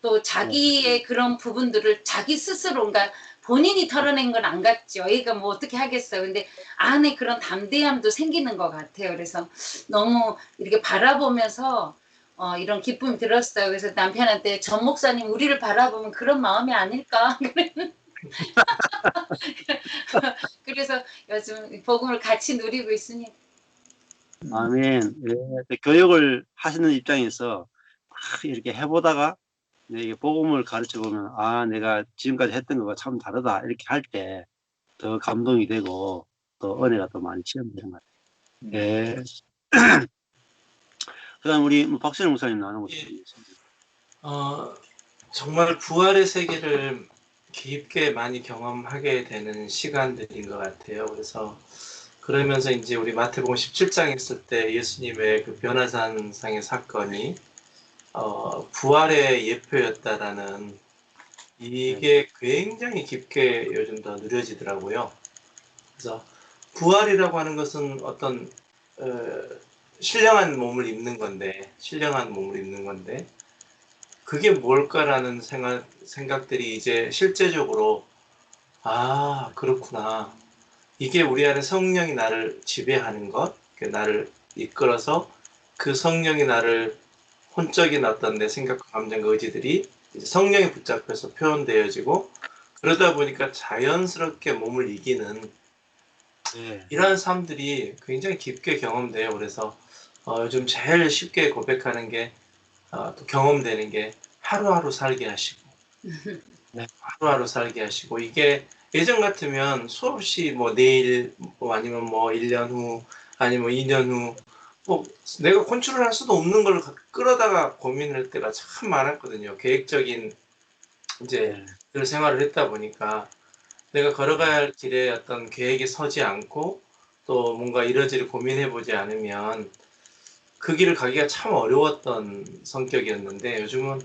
또 자기의 그런 부분들을 자기 스스로 그러니까 본인이 털어낸 건 안 같죠. 얘가 뭐 어떻게 하겠어요. 근데 안에 그런 담대함도 생기는 것 같아요. 그래서 너무 이렇게 바라보면서 이런 기쁨이 들었어요. 그래서 남편한테 전 목사님 우리를 바라보면 그런 마음이 아닐까. 그래서 요즘 복음을 같이 누리고 있습니다. 아멘. 예, 교육을 하시는 입장에서 이렇게 해보다가 이게 복음을 가르쳐 보면 내가 지금까지 했던 거가 참 다르다 이렇게 할 때 더 감동이 되고 또 은혜가 더 많이 체험되는 것 같아요. 예. 그다음 우리 박선영 목사님 나누고 싶습니다. 정말 부활의 세계를 깊게 많이 경험하게 되는 시간들인 것 같아요. 그래서 그러면서 이제 우리 마태복음 17장 있을 때 예수님의 그 변화산상의 사건이 부활의 예표였다라는 이게 굉장히 깊게 요즘 더 누려지더라고요. 그래서 부활이라고 하는 것은 어떤 신령한 몸을 입는 건데 그게 뭘까라는 생각들이 이제 실제적으로 그렇구나. 이게 우리 안에 성령이 나를 지배하는 것, 나를 이끌어서 그 성령이 나를 혼적인 어떤 내 생각과 감정과 의지들이 이제 성령에 붙잡혀서 표현되어지고 그러다 보니까 자연스럽게 몸을 이기는 이러한 삶들이 굉장히 깊게 경험돼요. 그래서 요즘 제일 쉽게 고백하는 게 또 경험되는 게 하루하루 살게 하시고 하루하루 살게 하시고 이게 예전 같으면 수없이 뭐 내일 뭐 아니면 뭐 1년 후 아니면 2년 후 뭐 내가 컨트롤할 수도 없는 걸 끌어다가 고민할 때가 참 많았거든요. 계획적인 이제 그 생활을 했다 보니까 내가 걸어가야 할 길에 어떤 계획이 서지 않고 또 뭔가 이러지를 고민해보지 않으면 그 길을 가기가 참 어려웠던 성격이었는데 요즘은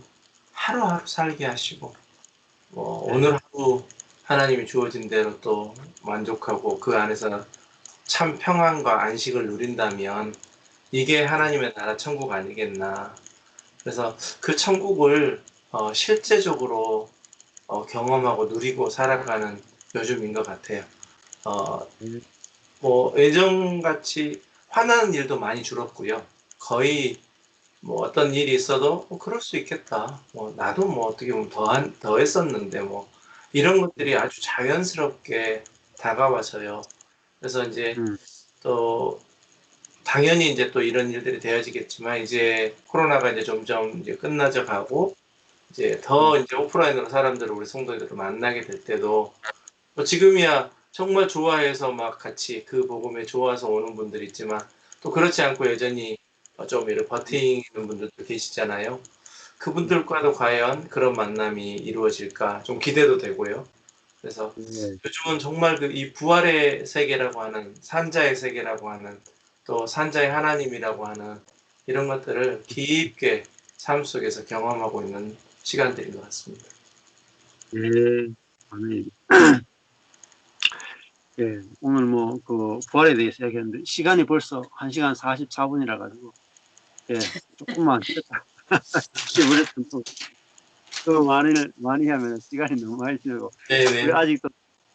하루하루 살게 하시고 오늘 하루 하나님이 주어진 대로 또 만족하고 그 안에서 참 평안과 안식을 누린다면 이게 하나님의 나라 천국 아니겠나. 그래서 그 천국을 실제적으로 경험하고 누리고 살아가는 요즘인 것 같아요. 뭐 예전같이 화나는 일도 많이 줄었고요. 거의 뭐 어떤 일이 있어도 그럴 수 있겠다. 뭐 나도 뭐 어떻게 보면 더 했었는데 뭐 이런 것들이 아주 자연스럽게 다가와서요. 그래서 이제 또 당연히 이제 또 이런 일들이 되어지겠지만 이제 코로나가 이제 점점 이제 끝나져 가고 이제 더 이제 오프라인으로 사람들을 우리 성도들을 만나게 될 때도 지금이야 정말 좋아해서 막 같이 그 복음에 좋아서 오는 분들 있지만 또 그렇지 않고 여전히 좀 이렇게 버티는 분들도 계시잖아요. 그분들과도 과연 그런 만남이 이루어질까 좀 기대도 되고요. 그래서 요즘은 정말 그 이 부활의 세계라고 하는 산자의 세계라고 하는 또 산자의 하나님이라고 하는 이런 것들을 깊게 삶 속에서 경험하고 있는 시간들인 것 같습니다. 아멘. 예, 오늘 뭐 그 부활에 대해서 얘기했는데 시간이 벌써 1시간 44분이라 가지고 조금만 쉬었다. 또 많이 하면 시간이 너무 많이 들고 우리 아직도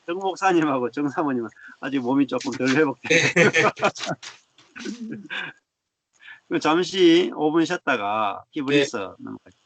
정 목사님하고 정 사모님은 아직 몸이 조금 덜 회복돼요. 잠시 5분 쉬었다가 히브리서 넘어갈게요.